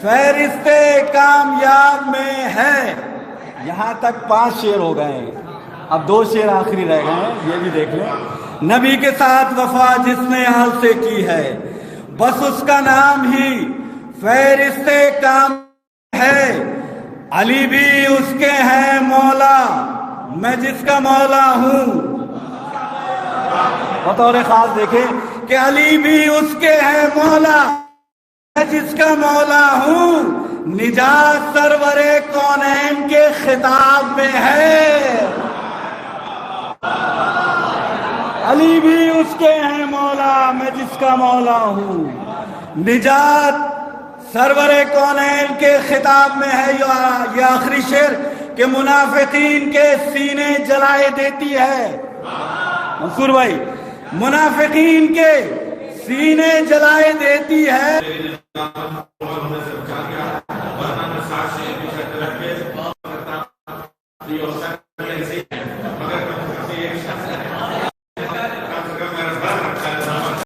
فہرست کامیاب میں ہے. یہاں تک 5 شعر ہو گئے ہیں، اب 2 شعر آخری رہ گئے ہیں، یہ بھی دیکھ لیں. نبی کے ساتھ وفا جس نے حال سے کی ہے، بس اس کا نام ہی فہرست کام ہے. علی بھی اس کے ہیں مولا، میں جس کا مولا ہوں. بطور خاص دیکھیں کہ علی بھی اس کے ہیں مولا، میں جس کا مولا ہوں. نجات سرور کونین کے خطاب میں ہے. علی بھی اس کے ہیں مولا، میں جس کا مولا ہوں. نجات سرور کونین کے خطاب میں ہے. یہ آخری شعر کہ منافقین کے سینے جلائے دیتی ہے. منصور بھائی، منافقین کے سینے جلائے دیتی ہے.